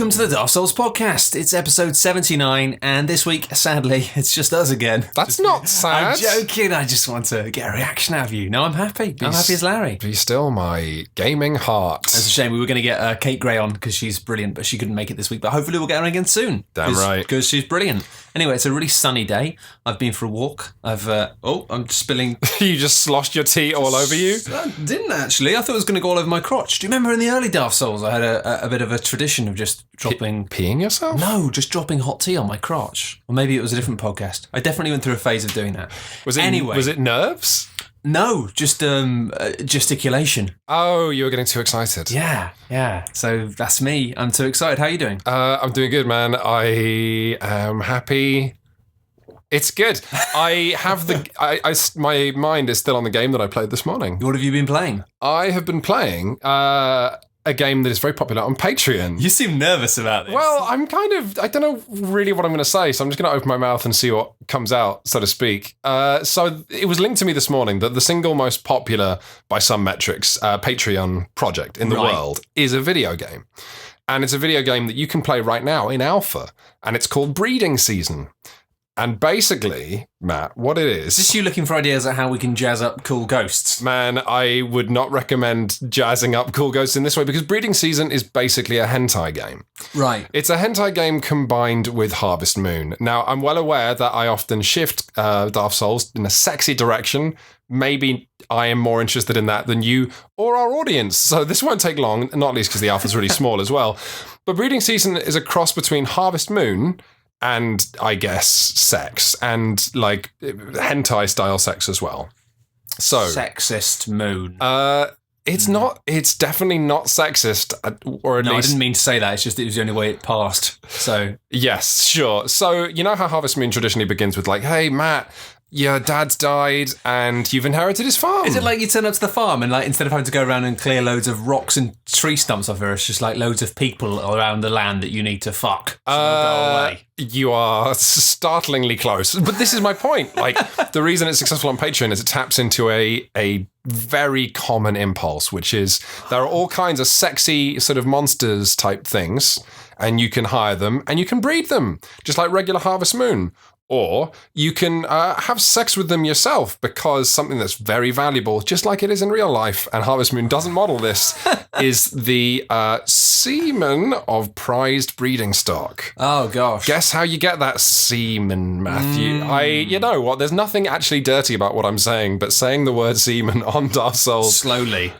Welcome to the Daft Souls podcast. It's episode 79, and this week, sadly, it's just us again. That's not sad. I'm joking. I just want to get a reaction out of you. No, I'm happy. I'm happy as Larry. Be still my gaming heart. It's a shame. We were going to get Kate Gray on because she's brilliant, but she couldn't make it this week. But hopefully we'll get her again soon. Damn right. Because she's brilliant. Anyway, it's a really sunny day. I've been for a walk. I'm spilling. You just sloshed your tea all over you? I didn't actually. I thought it was going to go all over my crotch. Do you remember in the early Daft Souls, I had a bit of a tradition of just dropping... Peeing yourself? No, just dropping hot tea on my crotch. Or maybe it was a different podcast. I definitely went through a phase of doing that. Was it nerves? No, just gesticulation. Oh, you were getting too excited. Yeah. So that's me. I'm too excited. How are you doing? I'm doing good, man. I am happy. It's good. I have my mind is still on the game that I played this morning. What have you been playing? I have been playing a game that is very popular on Patreon. You seem nervous about this. Well, I don't know really what I'm going to say, so I'm just going to open my mouth and see what comes out, so to speak. So it was linked to me this morning that the single most popular, by some metrics, Patreon project in the world is a video game. And it's a video game that you can play right now in alpha, and it's called Breeding Season. And basically, Matt, what it is... Is this you looking for ideas at how we can jazz up cool ghosts? Man, I would not recommend jazzing up cool ghosts in this way, because Breeding Season is basically a hentai game. Right. It's a hentai game combined with Harvest Moon. Now, I'm well aware that I often shift Daft Souls in a sexy direction. Maybe I am more interested in that than you or our audience. So this won't take long, not least because the alpha's really small as well. But Breeding Season is a cross between Harvest Moon and, I guess, sex, and like hentai style sex as well. So sexist moon. It's definitely not sexist, or at least... I didn't mean to say that. It's just it was the only way it passed. So yes, sure. So you know how Harvest Moon traditionally begins with like, hey, Matt, your dad's died and you've inherited his farm. Is it like you turn up to the farm and like instead of having to go around and clear loads of rocks and tree stumps off here, it's just like loads of people around the land that you need to fuck? So go away. You are startlingly close. But this is my point. Like, the reason it's successful on Patreon is it taps into a very common impulse, which is there are all kinds of sexy sort of monsters type things, and you can hire them and you can breed them, just like regular Harvest Moon. Or you can have sex with them yourself, because something that's very valuable, just like it is in real life, and Harvest Moon doesn't model this, is the semen of prized breeding stock. Oh, gosh. Guess how you get that semen, Matthew? You know what? There's nothing actually dirty about what I'm saying, but saying the word semen on Daft Souls... Slowly.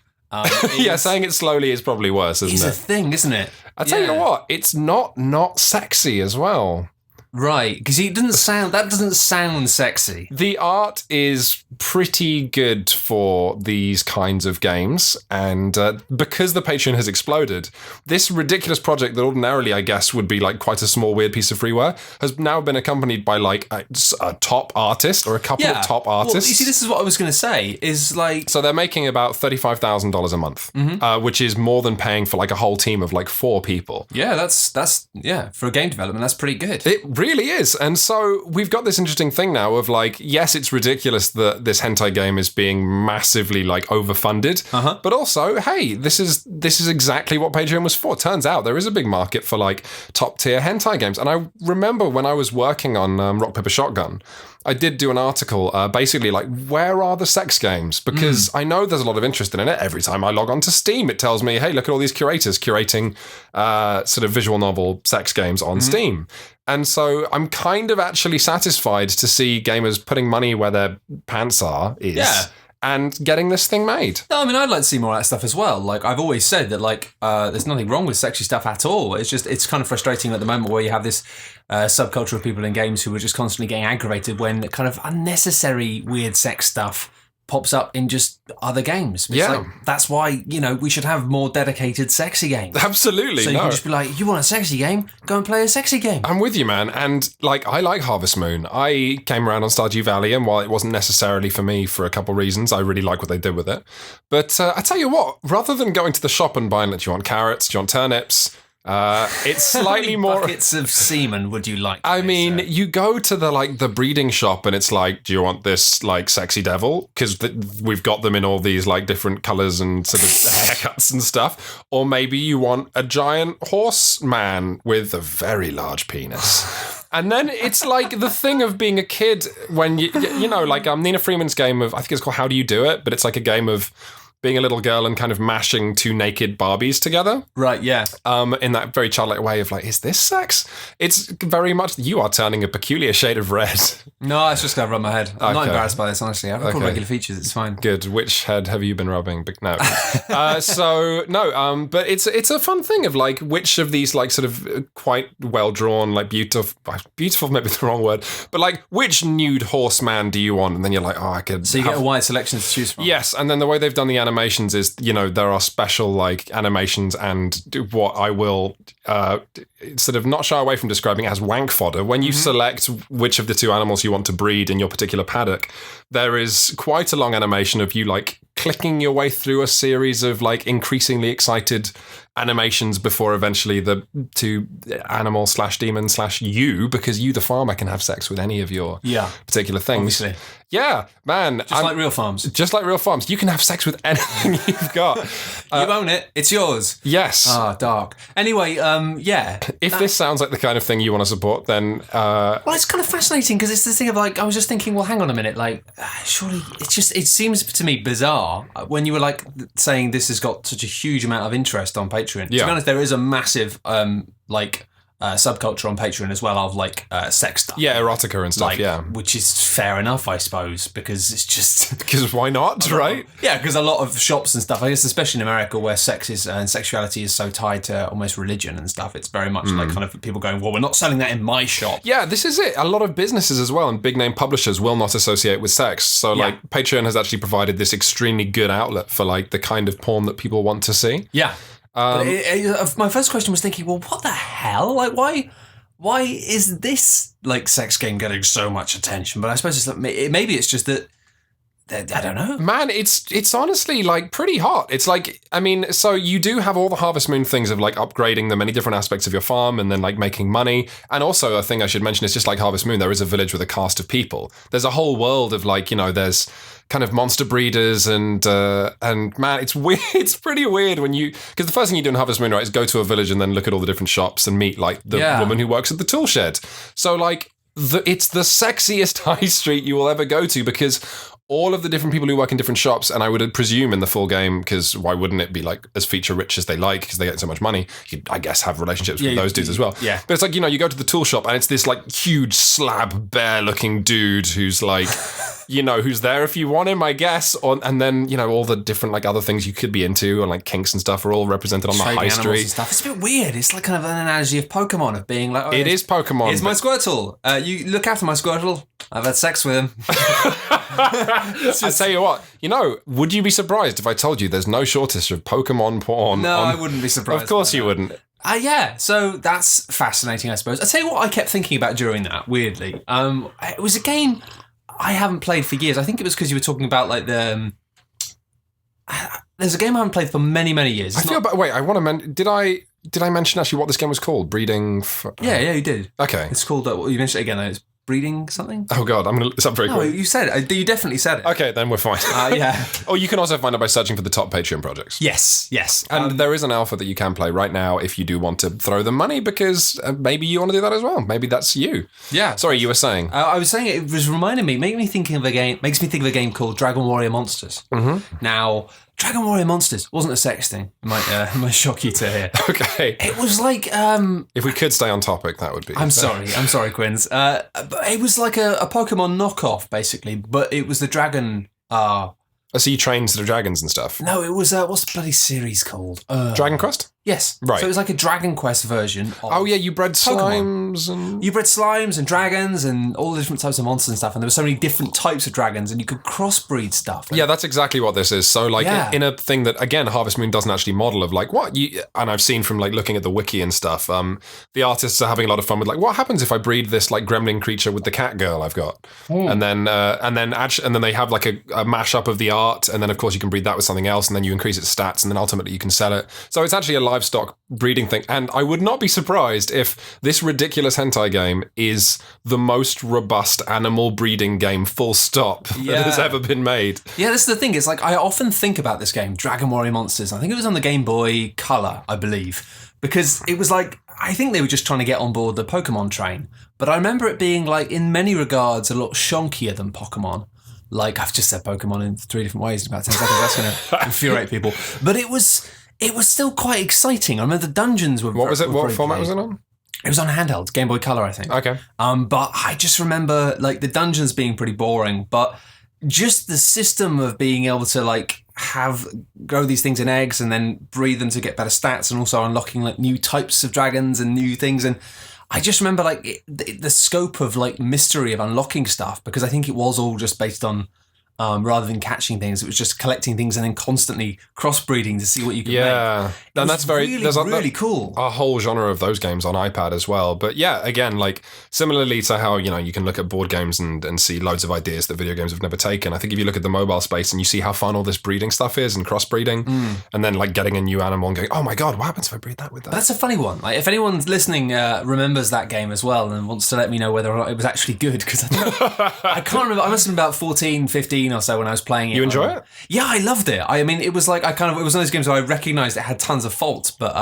Yeah, saying it slowly is probably worse, isn't it? It's a thing, isn't it? I tell you what, it's not sexy as well. Right, because that doesn't sound sexy. The art is pretty good for these kinds of games, and because the Patreon has exploded, this ridiculous project that ordinarily, I guess, would be like quite a small, weird piece of freeware has now been accompanied by like a top artist or a couple of top artists. Well, you see, this is what I was going to say, is like... So they're making about $35,000 a month, which is more than paying for like a whole team of like 4 people. Yeah, that's for a game development, that's pretty good. It really is. And so we've got this interesting thing now of like, yes, it's ridiculous that this hentai game is being massively like overfunded, but also, hey, this is exactly what Patreon was for. Turns out there is a big market for like top tier hentai games. And I remember when I was working on Rock Paper Shotgun, I did do an article basically like, where are the sex games? Because I know there's a lot of interest in it. Every time I log on to Steam, it tells me, hey, look at all these curators curating sort of visual novel sex games on Steam. And so I'm kind of actually satisfied to see gamers putting money where their pants are and getting this thing made. No, I mean, I'd like to see more of that stuff as well. Like, I've always said that, like, there's nothing wrong with sexy stuff at all. It's just, it's kind of frustrating at the moment where you have this subculture of people in games who are just constantly getting aggravated when kind of unnecessary weird sex stuff pops up in just other games. It's like, that's why, we should have more dedicated sexy games. Absolutely. So you can just be like, you want a sexy game? Go and play a sexy game. I'm with you, man. And like, I like Harvest Moon. I came around on Stardew Valley, and while it wasn't necessarily for me for a couple of reasons, I really like what they did with it. But I tell you what, rather than going to the shop and buying, do you want carrots? Do you want turnips? It's slightly more buckets of semen would you like? I mean, you go to the breeding shop and it's like, do you want this like sexy devil? Because we've got them in all these like different colors and sort of haircuts and stuff. Or maybe you want a giant horse man with a very large penis. And then it's like the thing of being a kid when you know, like Nina Freeman's game of, I think it's called How Do You Do It? But it's like a game of being a little girl and kind of mashing two naked Barbies together. Right, yeah. In that very childlike way of like, is this sex? It's very much, you are turning a peculiar shade of red. No, it's just going to rub my head. I'm not embarrassed by this, honestly. I've got regular features, it's fine. Good. Which head have you been rubbing? No. But it's a fun thing of like, which of these like sort of quite well-drawn, like beautiful maybe the wrong word, but like, which nude horseman do you want? And then you're like, oh, I could. So you get a wide selection to choose from. Yes, and then the way they've done the animations is, you know, there are special like animations and what I will sort of not shy away from describing it as wank fodder. When you select which of the two animals you want to breed in your particular paddock, there is quite a long animation of you like clicking your way through a series of like increasingly excited animations before eventually the two animal / demon / you, because you, the farmer, can have sex with any of your particular things. Obviously. Yeah, man. Just like real farms. Just like real farms. You can have sex with anything you've got. You own it. It's yours. Yes. Ah, dark. Anyway, yeah. If this sounds like the kind of thing you want to support, then... Well, it's kind of fascinating because it's this thing of like, I was just thinking, well, hang on a minute, like, surely it seems to me bizarre when you were like saying this has got such a huge amount of interest on Patreon. To be honest, there is a massive, subculture on Patreon as well of like sex stuff. Yeah, erotica and stuff, Which is fair enough, I suppose, because it's just... Because why not, right? Yeah, because a lot of shops and stuff, I guess especially in America where sex is and sexuality is so tied to almost religion and stuff, it's very much like kind of people going, well, we're not selling that in my shop. Yeah, this is it. A lot of businesses as well and big name publishers will not associate with sex. So like Patreon has actually provided this extremely good outlet for like the kind of porn that people want to see. Yeah. My first question was thinking, well, what the hell? Like, why is this like sex game getting so much attention? But I suppose maybe it's just that I don't know. Man, it's honestly like pretty hot. It's like, I mean, so you do have all the Harvest Moon things of like upgrading the many different aspects of your farm and then like making money. And also a thing I should mention is just like Harvest Moon, there is a village with a cast of people. There's a whole world of like, you know, there's kind of monster breeders and man, it's weird. It's pretty weird when because the first thing you do in Harvest Moon, right, is go to a village and then look at all the different shops and meet like the woman who works at the tool shed. So like it's the sexiest high street you will ever go to because all of the different people who work in different shops, and I would presume in the full game, because why wouldn't it be like as feature rich as they like because they get so much money, you I guess have relationships with those dudes as well. Yeah. But it's like, you know, you go to the tool shop and it's this like huge slab bear looking dude who's like, you know, who's there if you want him, I guess. And then, you know, all the different like other things you could be into and like kinks and stuff are all represented on the high street. And stuff. It's a bit weird. It's like kind of an analogy of Pokemon, of being like, it is Pokemon. Here's my Squirtle. You look after my Squirtle. I've had sex with him. I tell you what, you know, would you be surprised if I told you there's no shortage of Pokemon porn? No, I wouldn't be surprised. Of course you wouldn't. Yeah, so that's fascinating, I suppose. I'll tell you what I kept thinking about during that, weirdly. It was a game I haven't played for years. I think it was because you were talking about like the... there's a game I haven't played for many, many years. Wait, I want to mention... Did I mention actually what this game was called? Breeding... Yeah, you did. Okay. It's called... you mentioned it again, though. It's Breeding something? Oh, God, I'm going to look this up very quick. No, you said it. You definitely said it. Okay, then we're fine. Yeah. Or you can also find it by searching for the top Patreon projects. Yes. And there is an alpha that you can play right now if you do want to throw them money because maybe you want to do that as well. Maybe that's you. Yeah. Sorry, you were saying? I was saying it was reminding me, makes me think of a game called Dragon Warrior Monsters. Mm-hmm. Now... Dragon Warrior Monsters wasn't a sex thing. It might shock you to hear. Okay. It was like... if we could stay on topic, that would be... I'm sorry, Quinns. But it was like a Pokemon knockoff, basically, but it was the dragon... so you trained sort of dragons and stuff? No, it was... what's the bloody series called? Dragon Quest? Yes. Right. So it was like a Dragon Quest version of you bred Pokemon. slimes and... You bred slimes and dragons and all the different types of monsters and stuff, and there were so many different types of dragons, and you could crossbreed stuff. Yeah, that's exactly what this is. So, like, in a thing that, again, Harvest Moon doesn't actually model of, like, what you... And I've seen from, like, looking at the wiki and stuff, the artists are having a lot of fun with, like, what happens if I breed this, like, gremlin creature with the cat girl I've got? And then they have, like, a mashup of the art, and then, of course, you can breed that with something else, and then you increase its stats, and then ultimately you can sell it. So it's actually a livestock breeding thing. And I would not be surprised if this ridiculous hentai game is the most robust animal breeding game, full stop, that has ever been made. Yeah, this is the thing. It's like, I often think about this game, Dragon Warrior Monsters. I think it was on the Game Boy Color, I believe. Because it was like, I think they were just trying to get on board the Pokemon train. But I remember it being, like, in many regards, a lot shonkier than Pokemon. Like, I've just said Pokemon in 3 different ways in about 10 seconds. That's going to infuriate people. But it was still quite exciting. I remember the dungeons were. What was it? What format was it on? It was on handheld, Game Boy Color, I think. Okay. But I just remember like the dungeons being pretty boring, but just the system of being able to like grow these things in eggs and then breed them to get better stats, and also unlocking like new types of dragons and new things. And I just remember like the scope of like mystery of unlocking stuff, because I think it was all just based on rather than catching things, it was just collecting things and then constantly crossbreeding to see what you could make. Yeah, and that's really cool. A whole genre of those games on iPad as well. But yeah, again, like similarly to how you can look at board games and see loads of ideas that video games have never taken. I think if you look at the mobile space and you see how fun all this breeding stuff is and crossbreeding, and then like getting a new animal and going, oh my god, what happens if I breed that with that? That's a funny one. Like if anyone's listening remembers that game as well and wants to let me know whether or not it was actually good, because I can't remember. I must have been about 14, 15 or so when I was playing it. You enjoy it? Yeah, I loved it. I mean, it was like it was one of those games where I recognised it had tons of faults, but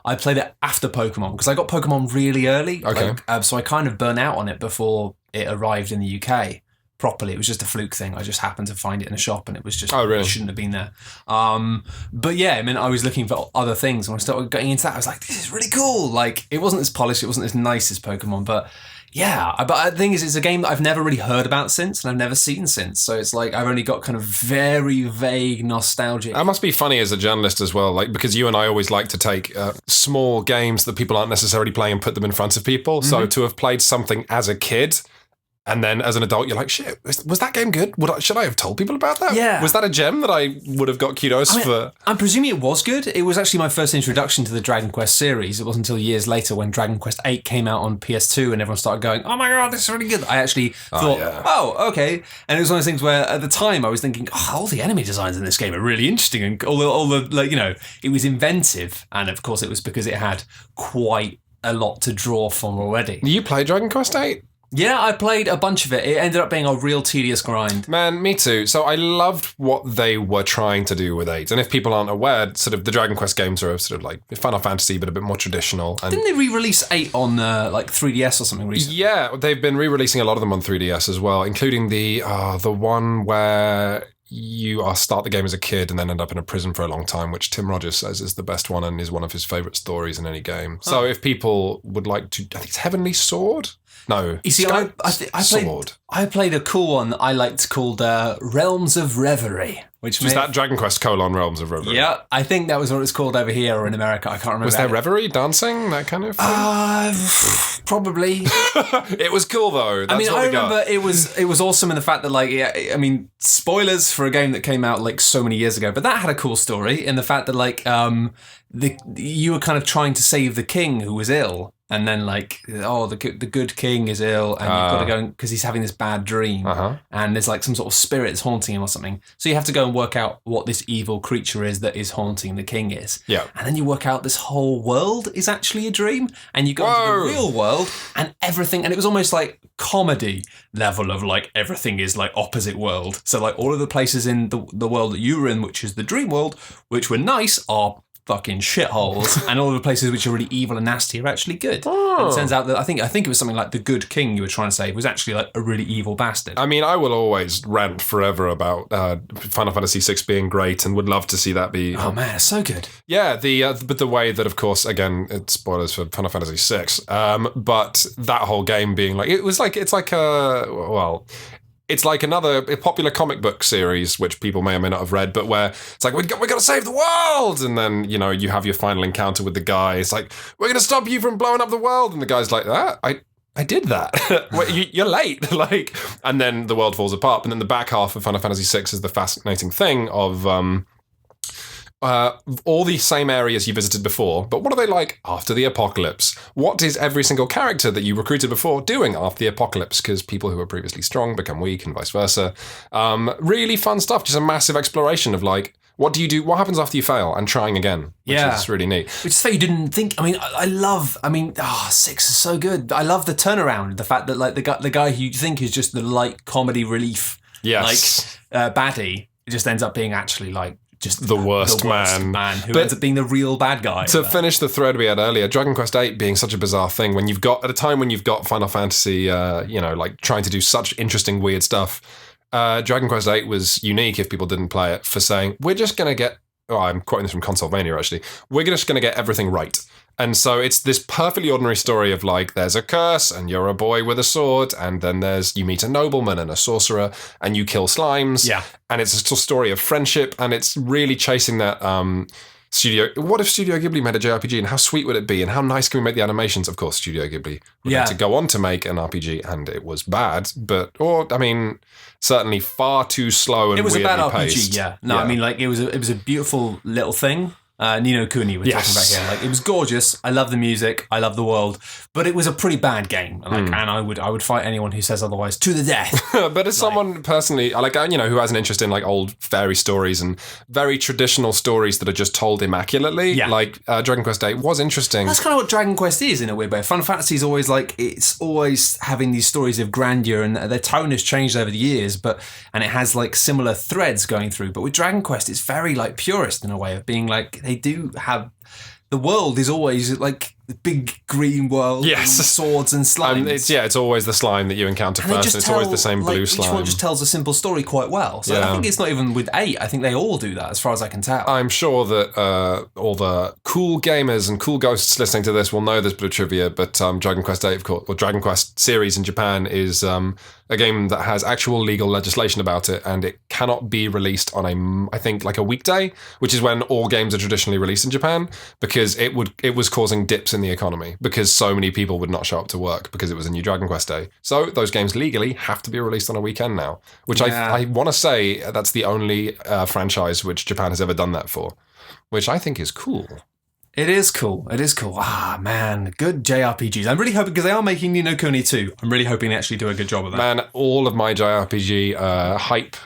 I played it after Pokemon because I got Pokemon really early. Okay. So I kind of burnt out on it before it arrived in the UK properly. It was just a fluke thing. I just happened to find it in a shop and it was just it shouldn't have been there. But yeah, I mean, I was looking for other things. When I started getting into that, I was like, this is really cool. Like, it wasn't as polished, it wasn't as nice as Pokemon, but yeah. But the thing is, it's a game that I've never really heard about since, and I've never seen since. So it's like I've only got kind of very vague nostalgic. That must be funny as a journalist as well, like because you and I always like to take small games that people aren't necessarily playing and put them in front of people. Mm-hmm. So to have played something as a kid, and then as an adult, you're like, shit, was that game good? Should I have told people about that? Yeah. Was that a gem that I would have got kudos for? I'm presuming it was good. It was actually my first introduction to the Dragon Quest series. It wasn't until years later when Dragon Quest VIII came out on PS2 and everyone started going, oh my god, this is really good. I actually thought, okay. And it was one of those things where at the time I was thinking, all the enemy designs in this game are really interesting. And all the like, it was inventive. And of course it was because it had quite a lot to draw from already. You played Dragon Quest VIII? Yeah, I played a bunch of it. It ended up being a real tedious grind. Man, me too. So I loved what they were trying to do with 8. And if people aren't aware, sort of the Dragon Quest games are sort of like Final Fantasy, but a bit more traditional. And didn't they re-release 8 on like 3DS or something recently? Yeah, they've been re-releasing a lot of them on 3DS as well, including the one where you start the game as a kid and then end up in a prison for a long time, which Tim Rogers says is the best one and is one of his favourite stories in any game. So if people would like to, I think it's Heavenly Sword? No. You see, I played a cool one I liked called Realms of Reverie. Which is that Dragon Quest : Realms of Reverie? Yeah, I think that was what it was called over here or in America. I can't remember. Was there reverie, dancing, that kind of thing? Probably. It was cool though. That's I remember it was awesome in the fact that spoilers for a game that came out like so many years ago, but that had a cool story in the fact that you were kind of trying to save the king who was ill. And then the good king is ill and you've got to go because he's having this bad dream and there's like some sort of spirits haunting him or something. So you have to go and work out what this evil creature is that is haunting the king is. Yeah. And then you work out this whole world is actually a dream and you go into the real world and everything. And it was almost like comedy level of like everything is like opposite world. So like all of the places in the world that you were in, which is the dream world, which were nice, are fucking shitholes, and all the places which are really evil and nasty are actually good. And it turns out that I think it was something like the good king you were trying to save was actually like a really evil bastard. I mean, I will always rant forever about Final Fantasy VI being great, and would love to see that be. Oh man, it's so good. Yeah, but the way that, of course, again, it's spoilers for Final Fantasy VI, but that whole game being like it's like another popular comic book series, which people may or may not have read, but where it's like, we're going to save the world! And then, you have your final encounter with the guy. It's like, we're going to stop you from blowing up the world! And the guy's like, I did that. You're late. And then the world falls apart. And then the back half of Final Fantasy VI is the fascinating thing of all the same areas you visited before, but what are they like after the apocalypse? What is every single character that you recruited before doing after the apocalypse? Because people who are previously strong become weak and vice versa. Really fun stuff. Just a massive exploration of like, What do you do? What happens after you fail and trying again? Which is really neat. Which is fair. You didn't think. I mean, 6 is so good. I love the turnaround. The fact that like the guy who you think is just the light comedy relief, baddie, just ends up being actually like just the worst man who ends up being the real bad guy. To finish the thread we had earlier, Dragon Quest VIII being such a bizarre thing when you've got, at a time when you've got Final Fantasy, like trying to do such interesting, weird stuff, Dragon Quest VIII was unique, if people didn't play it, for saying, we're just going to get, I'm quoting this from Consolvania actually, we're just going to get everything right. And so it's this perfectly ordinary story of like, there's a curse and you're a boy with a sword, and then you meet a nobleman and a sorcerer and you kill slimes. Yeah. And it's a story of friendship, and it's really chasing that what if Studio Ghibli made a JRPG, and how sweet would it be, and how nice can we make the animations? Of course, Studio Ghibli were going to go on to make an RPG, and it was bad, certainly far too slow and it was a bad paced. RPG, yeah. No, I mean, like, it was a beautiful little thing. Ni no Kuni we're talking about here. Like, it was gorgeous. I love the music. I love the world. But it was a pretty bad game. Like, and I would fight anyone who says otherwise to the death. But as someone personally, who has an interest in like old fairy stories and very traditional stories that are just told immaculately, like Dragon Quest VIII was interesting. That's kind of what Dragon Quest is in a weird way. Final Fantasy is always like, it's always having these stories of grandeur, and their tone has changed over the years, and it has like similar threads going through. But with Dragon Quest, it's very like purist in a way of being like, they do have, the world is always like the big green world, and swords and slimes. It's always the slime that you encounter first, and it's always the same blue slime. Each one just tells a simple story quite well. So I think it's not even with 8. I think they all do that, as far as I can tell. I'm sure that all the cool gamers and cool ghosts listening to this will know this bit of trivia, but Dragon Quest VIII, of course, or Dragon Quest series in Japan is a game that has actual legal legislation about it, and it cannot be released on I think like a weekday, which is when all games are traditionally released in Japan, because it was causing dips in the economy, because so many people would not show up to work because it was a new Dragon Quest day. So those games legally have to be released on a weekend now, which I want to say that's the only franchise which Japan has ever done that for, which I think is cool. It is cool. Ah, man, good JRPGs. I'm really hoping, because they are making Ni no Kuni 2. I'm really hoping they actually do a good job of that. Man, all of my JRPG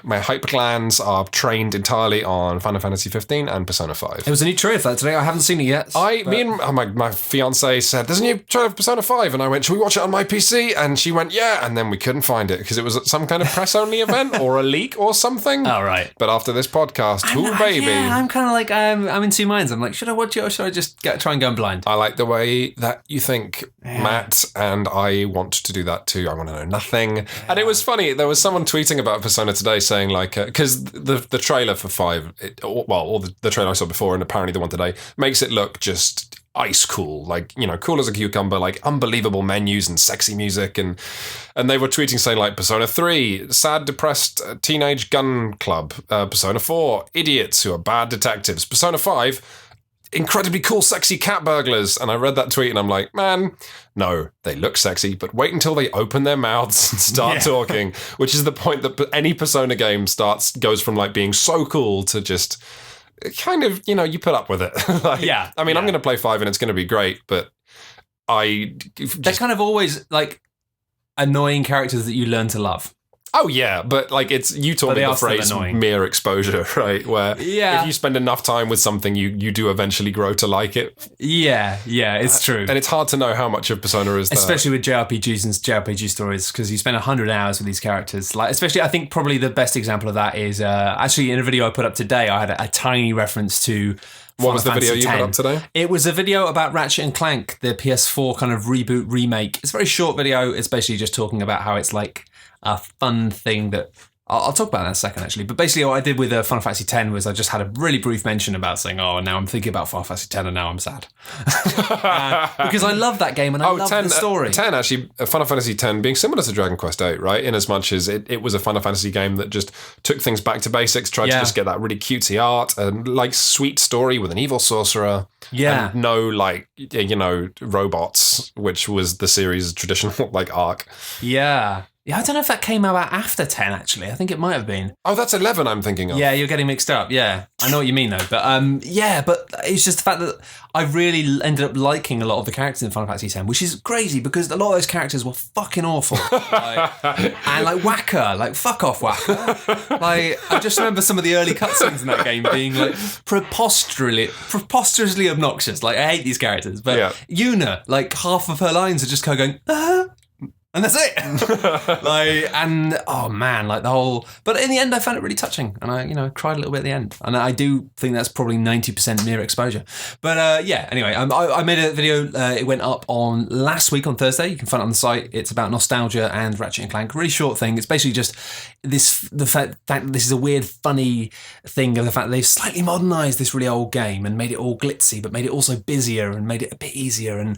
my hype glands are trained entirely on Final Fantasy 15 and Persona 5. There was a new trailer for that today. I haven't seen it yet. Me and my fiance said, there's a new trailer for Persona 5, and I went, should we watch it on my PC? And she went, yeah, and then we couldn't find it because it was at some kind of press-only event or a leak or something. All right. But after this podcast, baby. Yeah, I'm kind of like, I'm in two minds. I'm like, should I watch it or should I just try and go in blind? I like the way that you think, Matt, and I want to do that too. I want to know nothing. Yeah. And it was funny, there was someone tweeting about Persona today saying like, because the trailer for 5, the trailer I saw before and apparently the one today, makes it look just ice cool, like, cool as a cucumber, like unbelievable menus and sexy music, and they were tweeting saying like, Persona 3, sad, depressed teenage gun club, Persona 4, idiots who are bad detectives, Persona 5, incredibly cool, sexy cat burglars. And I read that tweet and I'm like, man, no, they look sexy, but wait until they open their mouths and start talking, which is the point that any Persona game goes from like being so cool to just kind of, you put up with it. I'm going to play 5 and it's going to be great, but they're kind of always like annoying characters that you learn to love. Oh yeah, but like you taught me the phrase mere exposure, right? Where if you spend enough time with something, you do eventually grow to like it. Yeah, it's true. And it's hard to know how much of Persona is there. Especially with JRPGs and JRPG stories, because you spend 100 hours with these characters. Like, especially, I think probably the best example of that is actually in a video I put up today, I had a tiny reference to What was the video you put up today? It was a video about Ratchet & Clank, the PS4 kind of reboot remake. It's a very short video. It's basically just talking about how it's like a fun thing that I'll talk about that in a second, actually. But basically what I did with Final Fantasy X was I just had a really brief mention about saying, now I'm thinking about Final Fantasy X and now I'm sad. Because I love that game and I love the story. 10, actually, Final Fantasy X being similar to Dragon Quest VIII, right? In as much as it was a Final Fantasy game that just took things back to basics, tried to just get that really cutesy art and like sweet story with an evil sorcerer. Yeah. And no robots, which was the series' traditional like arc. Yeah. Yeah, I don't know if that came out after 10, actually. I think it might have been. Oh, that's 11 I'm thinking of. Yeah, you're getting mixed up. Yeah, I know what you mean, though. But but it's just the fact that I really ended up liking a lot of the characters in Final Fantasy X, which is crazy because a lot of those characters were fucking awful. And like Whacker, like fuck off Whacker. Like, I just remember some of the early cutscenes in that game being like preposterously obnoxious. Like, I hate these characters. But Yuna, like half of her lines are just kind of going, and that's it. Oh man, like the whole. But in the end, I found it really touching, and I cried a little bit at the end. And I do think that's probably 90% mere exposure. But anyway, I made a video. It went up on last week on Thursday. You can find it on the site. It's about nostalgia and Ratchet and Clank. Really short thing. It's basically just the fact that this is a weird, funny thing of the fact that they've slightly modernised this really old game and made it all glitzy, but made it also busier and made it a bit easier and.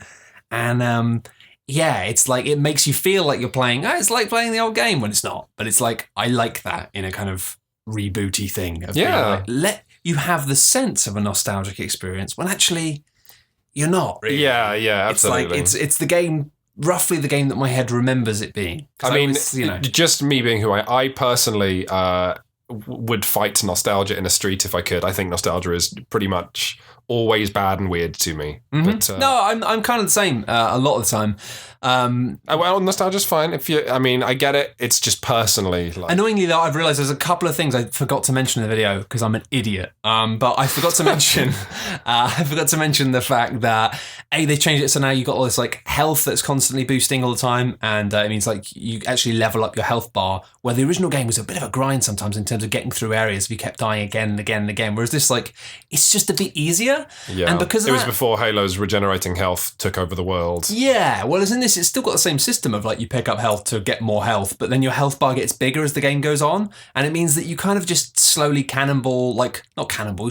Yeah, it's like it makes you feel like you're playing. It's like playing the old game when it's not. But it's like I like that in a kind of rebooty thing. Of being like, let you have the sense of a nostalgic experience when actually you're not. Really. Yeah, absolutely. It's like it's the game, roughly the game that my head remembers it being. I mean, just me being who I personally would fight nostalgia in a street if I could. I think nostalgia is pretty much always bad and weird to me. Mm-hmm. But, no, I'm kind of the same a lot of the time. Well, nostalgia's fine. I get it. It's just personally. Like... Annoyingly, though, I've realised there's a couple of things I forgot to mention in the video because I'm an idiot. But I forgot to mention, the fact that they changed it so now you got all this like health that's constantly boosting all the time, and it means like you actually level up your health bar. Where the original game was a bit of a grind sometimes in terms of getting through areas if you kept dying again and again and again. Whereas this, like, it's just a bit easier. Yeah, and because it was before Halo's regenerating health took over the world. Yeah, whereas in this, it's still got the same system of like you pick up health to get more health, but then your health bar gets bigger as the game goes on, and it means that you kind of just slowly you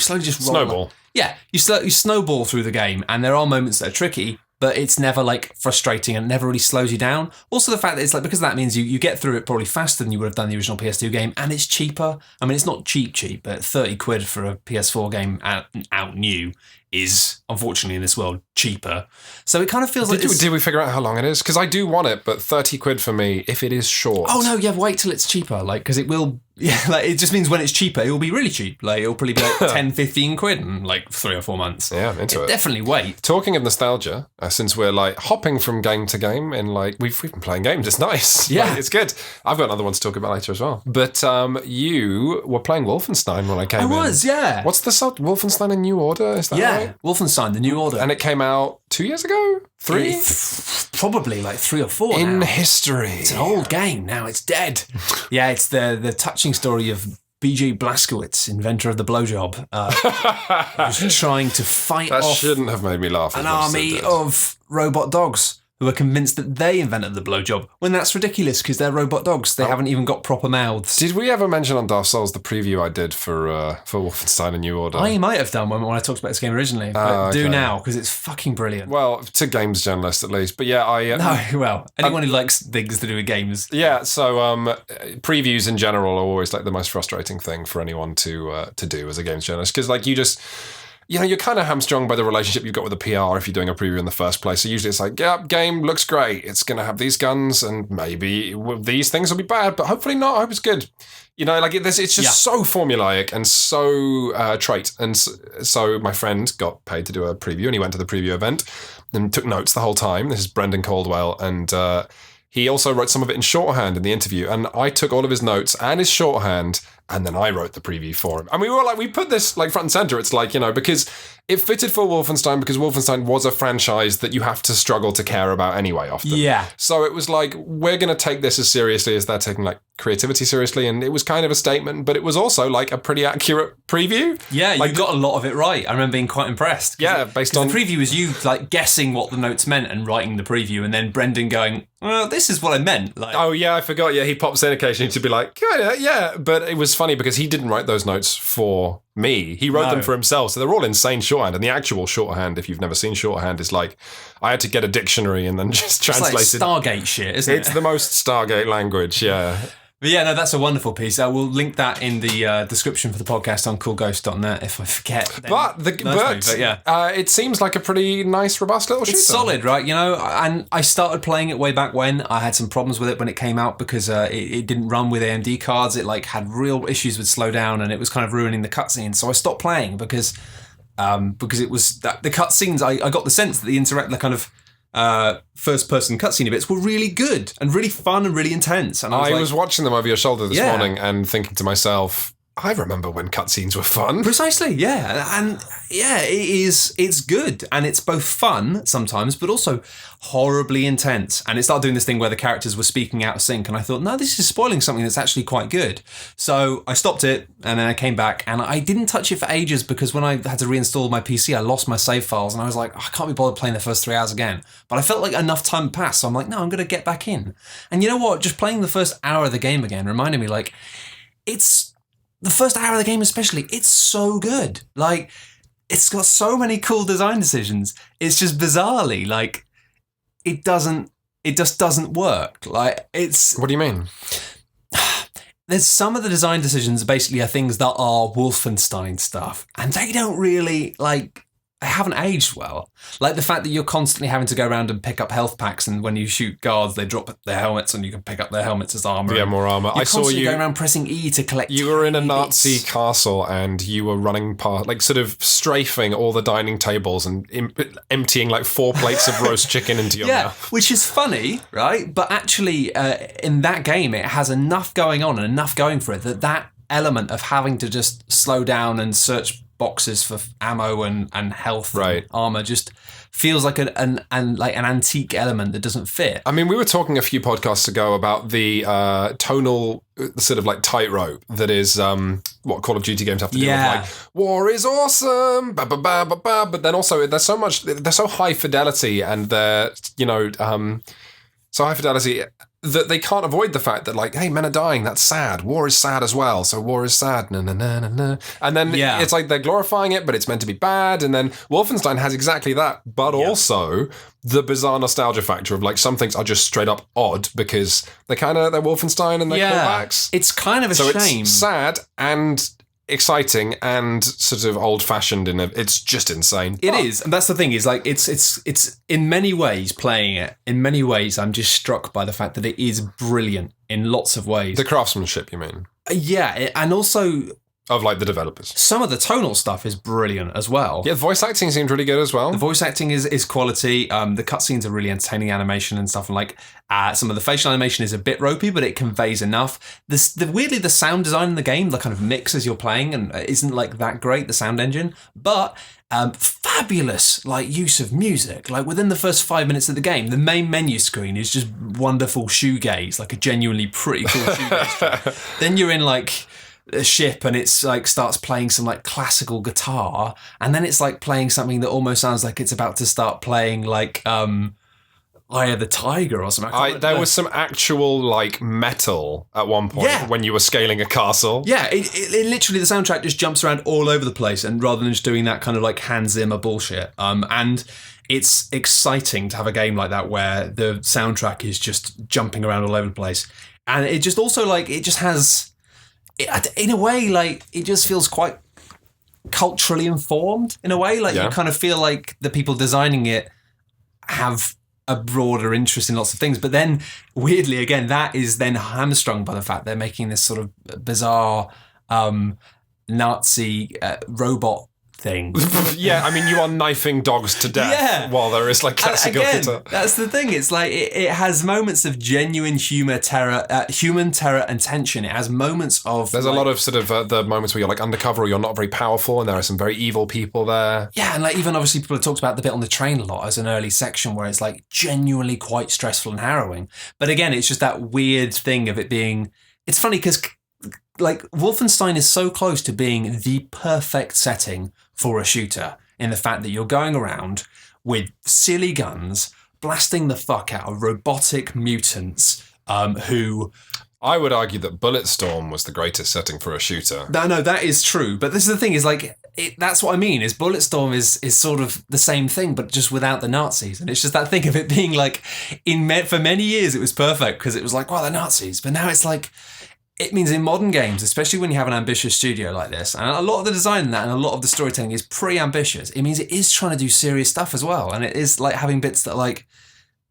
slowly just roll. Snowball. You snowball through the game, and there are moments that are tricky, but it's never like frustrating and never really slows you down. Also, the fact that it's like, because that means you get through it probably faster than you would have done the original PS2 game, and it's cheaper. I mean, it's not cheap, but 30 quid for a PS4 game out new is, unfortunately in this world, cheaper. So it kind of feels Did we figure out how long it is? Because I do want it, but 30 quid for me, if it is short. Oh no, wait till it's cheaper, like, because it will. Yeah, like it just means when it's cheaper, it will be really cheap. Like it'll probably be like 10, 15 quid in like 3 or 4 months. Yeah, I'm into it. Definitely wait. Talking of nostalgia, since we're like hopping from game to game and like we've been playing games, it's nice. Yeah, like, it's good. I've got another one to talk about later as well. But you were playing Wolfenstein when I came in. I was, yeah. What's the Wolfenstein: A New Order? Is that right? Wolfenstein: The New Order. And it came out 2 years ago? 3? Probably like 3 or 4 in now. History. It's an old game now. It's dead. Yeah, it's the touching story of B.J. Blazkowicz, inventor of the blowjob, who's trying to fight that off shouldn't have made me laugh. an army of robot dogs who are convinced that they invented the blowjob, when that's ridiculous because they're robot dogs. They haven't even got proper mouths. Did we ever mention on Daft Souls the preview I did for Wolfenstein: A New Order? I might have done when I talked about this game originally, but do now because it's fucking brilliant. Well, to games journalists at least, but yeah, anyone who likes things to do with games. Yeah, so previews in general are always like the most frustrating thing for anyone to do as a games journalist, because like you're kind of hamstrung by the relationship you've got with the PR if you're doing a preview in the first place. So usually it's like, game looks great. It's going to have these guns and maybe these things will be bad, but hopefully not. I hope it's good. It's just so formulaic and so trite. And so my friend got paid to do a preview, and he went to the preview event and took notes the whole time. This is Brendan Caldwell, and he also wrote some of it in shorthand in the interview. And I took all of his notes and his shorthand, and then I wrote the preview for him. And we were like, we put this like front and center. It's like, because it fitted for Wolfenstein, because Wolfenstein was a franchise that you have to struggle to care about anyway often. Yeah. So it was like, we're going to take this as seriously as they're taking like creativity seriously. And it was kind of a statement, but it was also like a pretty accurate preview. Yeah, like, you got a lot of it right. I remember being quite impressed. Yeah, based on... The preview was you like guessing what the notes meant and writing the preview, and then Brendan going, well, this is what I meant. Like, oh yeah, I forgot. Yeah, he pops in occasionally to be like, yeah. But it was funny because he didn't write those notes for me. He wrote them for himself. So they're all insane shorthand. And the actual shorthand, if you've never seen shorthand, is like, I had to get a dictionary and then just translate it. It's like Stargate shit, isn't it? It's the most Stargate language, yeah. But yeah, no, that's a wonderful piece. I will link that in the description for the podcast on coolghost.net if I forget. It seems like a pretty nice, robust little shooter. It's solid, right? And I started playing it way back when. I had some problems with it when it came out because it didn't run with AMD cards. It had real issues with slowdown, and it was kind of ruining the cutscenes. So I stopped playing because it was that the cutscenes. I got the sense that the kind of first-person cutscene bits were really good and really fun and really intense. And I was watching them over your shoulder this morning and thinking to myself, I remember when cutscenes were fun. Precisely, yeah. And yeah, it's good. And it's both fun sometimes, but also horribly intense. And it started doing this thing where the characters were speaking out of sync. And I thought, no, this is spoiling something that's actually quite good. So I stopped it and then I came back and I didn't touch it for ages because when I had to reinstall my PC, I lost my save files. And I was like, I can't be bothered playing the first 3 hours again. But I felt like enough time passed. So I'm like, no, I'm going to get back in. And you know what? Just playing the first hour of the game again reminded me, it's... The first hour of the game especially, it's so good. It's got so many cool design decisions. It's just bizarrely, it just doesn't work. What do you mean? There's some of the design decisions basically are things that are Wolfenstein stuff, and they don't really, they haven't aged well. Like the fact that you're constantly having to go around and pick up health packs, and when you shoot guards, they drop their helmets, and you can pick up their helmets as armor. Yeah, more armor. I saw you going around pressing E to collect. You were in a Nazi castle, and you were running past, sort of strafing all the dining tables and emptying 4 plates of roast chicken into your mouth. Which is funny, right? But actually, in that game, it has enough going on and enough going for it that element of having to just slow down and search boxes for ammo and health and armor just feels like an antique element that doesn't fit. I mean, we were talking a few podcasts ago about the tonal sort of tightrope that is what Call of Duty games have to do with war is awesome, but then also they're so high fidelity and they're so high fidelity that they can't avoid the fact that hey, men are dying, that's sad. War is sad as well, so war is sad. Na, na, na, na, na. And then it's they're glorifying it, but it's meant to be bad. And then Wolfenstein has exactly that, but also the bizarre nostalgia factor of some things are just straight up odd because they're Wolfenstein and they're callbacks. It's kind of a shame. It's sad and exciting and sort of old-fashioned it's just insane. It is, and that's the thing is it's in many ways playing it. In many ways, I'm just struck by the fact that it is brilliant in lots of ways. The craftsmanship, you mean? Yeah, and also of the developers. Some of the tonal stuff is brilliant as well. Yeah, the voice acting seems really good as well. The voice acting is quality. The cutscenes are really entertaining animation and stuff. And some of the facial animation is a bit ropey, but it conveys enough. Weirdly, the sound design in the game, the kind of mix as you're playing, and isn't that great, the sound engine. But fabulous use of music. Within the first 5 minutes of the game, the main menu screen is just wonderful shoegaze, a genuinely pretty cool shoegaze track. Then you're in a ship and it's starts playing some classical guitar, and then it's playing something that almost sounds like it's about to start playing Eye of the Tiger or something. There was some actual metal at one point when you were scaling a castle. Yeah, it literally, the soundtrack just jumps around all over the place, and rather than just doing that kind of Hans Zimmer bullshit. And it's exciting to have a game like that where the soundtrack is just jumping around all over the place, and it just also it just has. In a way, it just feels quite culturally informed. In a way, you kind of feel like the people designing it have a broader interest in lots of things. But then, weirdly, again, that is then hamstrung by the fact they're making this sort of bizarre Nazi robot thing. Yeah, I mean, you are knifing dogs to death while there is classical guitar. That's the thing. It's it has moments of genuine human terror and tension. It has moments of... There's a lot of sort of the moments where you're undercover or you're not very powerful, and there are some very evil people there. Yeah, and even obviously people have talked about the bit on the train a lot as an early section where it's genuinely quite stressful and harrowing. But again, it's just that weird thing of it being... It's funny because Wolfenstein is so close to being the perfect setting for a shooter in the fact that you're going around with silly guns, blasting the fuck out of robotic mutants who... I would argue that Bulletstorm was the greatest setting for a shooter. No, that is true. But this is the thing is that's what I mean. Is Bulletstorm is sort of the same thing, but just without the Nazis, and it's just that thing of it being like for many years it was perfect because it was like, well, the Nazis, but now it's like. It means in modern games, especially when you have an ambitious studio like this, and a lot of the design in that and a lot of the storytelling is pretty ambitious, it means it is trying to do serious stuff as well. And it is like having bits that are like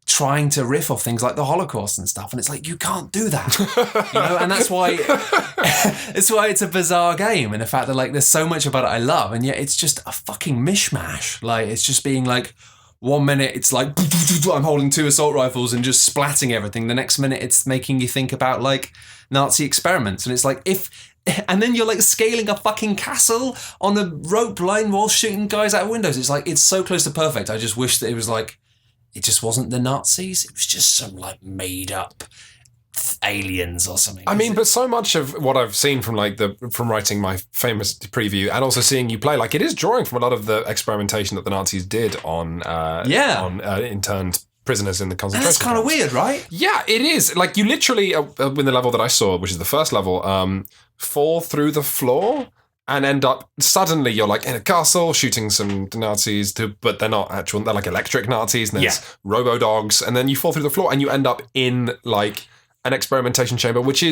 trying to riff off things like the Holocaust and stuff. And it's like, you can't do that, and that's why it's a bizarre game. And the fact that like there's so much about it I love, and yet it's just a fucking mishmash. Like it's just being like, 1 minute it's like I'm holding 2 assault rifles and just splatting everything. The next minute it's making you think about like Nazi experiments, and it's like and then you're like scaling a fucking castle on a rope line while shooting guys out of windows. It's like, it's so close to perfect. I just wish that it was like, it just wasn't the Nazis. It was just some like made up aliens or something. I mean, but so much of what I've seen from from writing my famous preview and also seeing you play, like it is drawing from a lot of the experimentation that the Nazis did on interned prisoners in the concentration camps. That's kind of weird, right? Yeah, it is. Like you literally, in the level that I saw, which is the first level, fall through the floor and end up, suddenly you're like in a castle shooting some Nazis, but they're not actual, they're like electric Nazis, and there's robo-dogs, and then you fall through the floor and you end up in like an experimentation chamber, which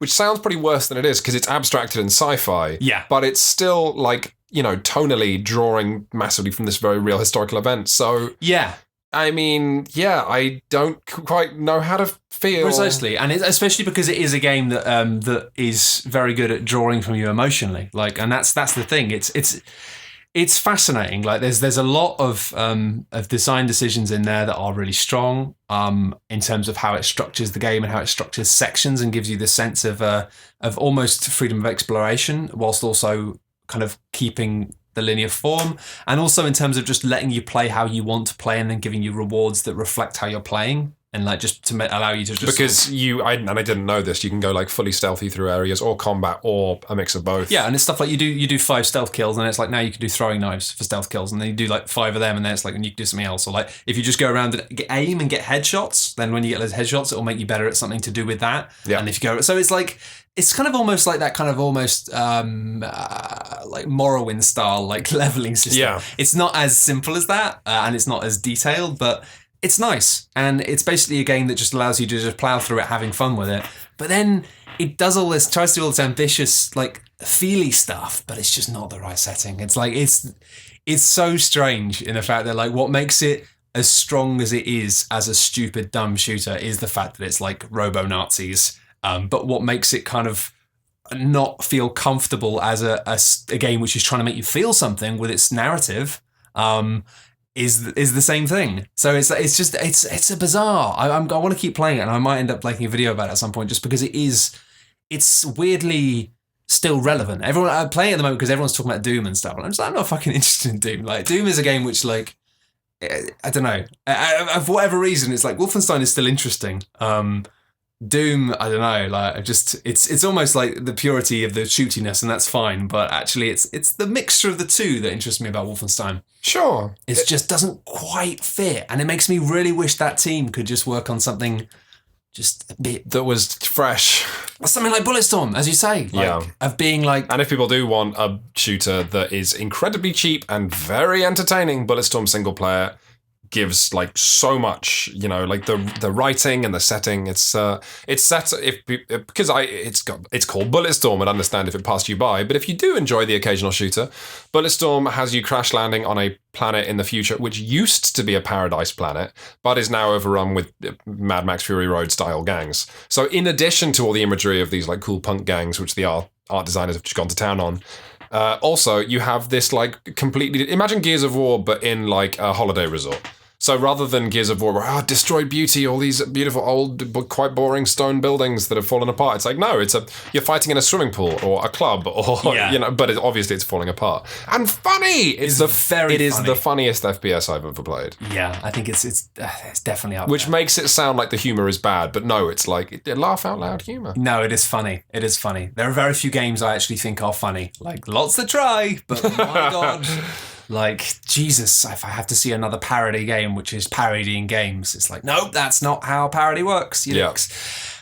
sounds pretty worse than it is because it's abstracted in sci-fi. Yeah. But it's still like, tonally drawing massively from this very real historical event. So yeah. I mean, I don't quite know how to feel. Precisely, and especially because it is a game that that is very good at drawing from you emotionally. Like, and that's the thing. It's fascinating. Like, there's a lot of design decisions in there that are really strong. In terms of how it structures the game and how it structures sections and gives you the sense of almost freedom of exploration, whilst also kind of keeping the linear form, and also in terms of just letting you play how you want to play and then giving you rewards that reflect how you're playing, and like just to allow you to just... Because I didn't know this, you can go like fully stealthy through areas or combat or a mix of both. Yeah, and it's stuff like you do 5 stealth kills, and it's like now you can do throwing knives for stealth kills, and then you do like 5 of them, and then it's like, and you can do something else. Or like if you just go around and aim and get headshots, then when you get those headshots, it'll make you better at something to do with that. Yeah. And if you go... So it's like... It's kind of almost like that kind of almost like Morrowind style like leveling system. Yeah. It's not as simple as that, and it's not as detailed, but it's nice. And it's basically a game that just allows you to just plow through it, having fun with it. But then it does all this, tries to do all this ambitious, like feely stuff, but it's just not the right setting. It's like, it's so strange in the fact that like what makes it as strong as it is as a stupid, dumb shooter is the fact that it's like robo-Nazis. But what makes it kind of not feel comfortable as a game which is trying to make you feel something with its narrative is the same thing. So it's a bizarre. I want to keep playing it, and I might end up making a video about it at some point, just because it's weirdly still relevant. I'm playing it at the moment because everyone's talking about Doom and stuff, and I'm not fucking interested in Doom. Like, Doom is a game which, like, I don't know, for whatever reason, it's like Wolfenstein is still interesting. Doom, I don't know, like it's almost like the purity of the shootiness, and that's fine, but actually it's the mixture of the two that interests me about Wolfenstein. Sure. It just doesn't quite fit, and it makes me really wish that team could just work on something just a bit that was fresh. Something like Bulletstorm, as you say. Of being like... And if people do want a shooter that is incredibly cheap and very entertaining, Bulletstorm single player gives like so much, like the writing and the setting. It's set because it's called Bulletstorm. I'd understand if it passed you by, but if you do enjoy the occasional shooter, Bulletstorm has you crash landing on a planet in the future which used to be a paradise planet, but is now overrun with Mad Max Fury Road style gangs. So in addition to all the imagery of these like cool punk gangs, which the art designers have just gone to town on. Also, you have this like completely... Imagine Gears of War, but in like a holiday resort. So rather than Gears of War, where destroyed beauty, all these beautiful old, but quite boring stone buildings that have fallen apart. It's like, no, you're fighting in a swimming pool or a club, or but obviously it's falling apart and funny. It is the funniest FPS I've ever played. Yeah, I think it's definitely up. Which there. Makes it sound like the humor is bad, but no, it's like laugh out loud humor. No, it is funny. It is funny. There are very few games I actually think are funny. Like lots to try, but my god. Like, Jesus, if I have to see another parody game which is parodying games, it's like, nope, that's not how parody works.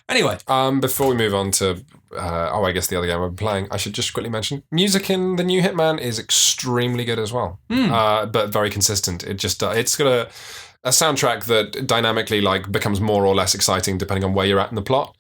Anyway. Before we move on to, I guess the other game I'm playing, I should just quickly mention, music in the new Hitman is extremely good as well, but very consistent. It's got a soundtrack that dynamically like becomes more or less exciting depending on where you're at in the plot.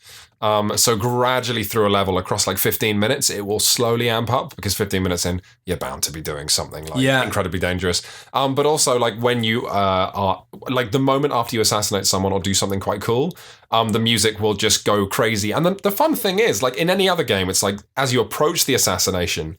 So gradually through a level across like 15 minutes, it will slowly amp up because 15 minutes in, you're bound to be doing something like incredibly dangerous. But also like when you are like the moment after you assassinate someone or do something quite cool, the music will just go crazy. And the fun thing is, like in any other game, it's like as you approach the assassination,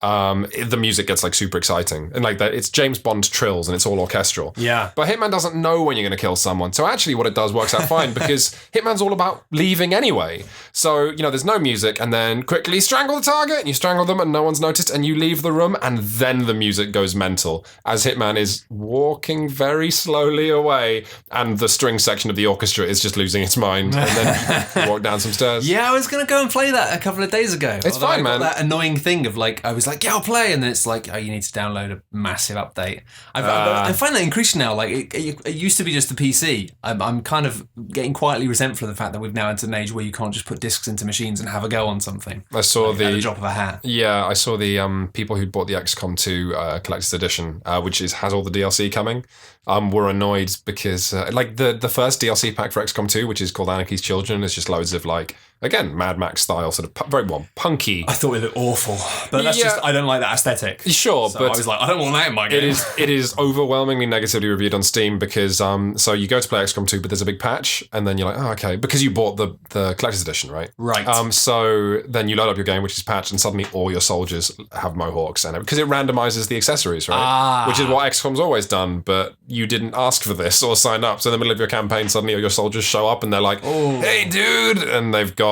the music gets like super exciting and like that it's James Bond trills and it's all orchestral. Yeah. But Hitman doesn't know when you're going to kill someone. So actually what it does works out fine because Hitman's all about leaving anyway. So, there's no music and then quickly strangle the target and you strangle them and no one's noticed and you leave the room and then the music goes mental as Hitman is walking very slowly away and the string section of the orchestra is just losing its mind and then you walk down some stairs. Yeah, I was going to go and play that a couple of days ago. It's fine, man. That annoying thing of like, I was like, yeah, I'll play, and then it's like, oh, you need to download a massive update. I find that increasing now. Like it used to be just the PC. I'm kind of getting quietly resentful of the fact that we've now entered an age where you can't just put discs into machines and have a go on something. I saw at the drop of a hat. Yeah, I saw the people who bought the XCOM 2 Collector's Edition, which has all the DLC coming, were annoyed because like the first DLC pack for XCOM 2, which is called Anarchy's Children, is just loads of like, again, Mad Max style, sort of very punky. I thought it looked awful, but that's just, I don't like that aesthetic. Sure, so but I was like, I don't want that in my game. It is overwhelmingly negatively reviewed on Steam because so you go to play XCOM 2, but there's a big patch, and then you're like, oh, okay, because you bought the Collector's Edition, right? Right. So then you load up your game, which is patched, and suddenly all your soldiers have mohawks, and because it randomizes the accessories, right? Which is what XCOM's always done, but you didn't ask for this or sign up. So in the middle of your campaign, suddenly all your soldiers show up, and they're like, hey, dude, and they've got,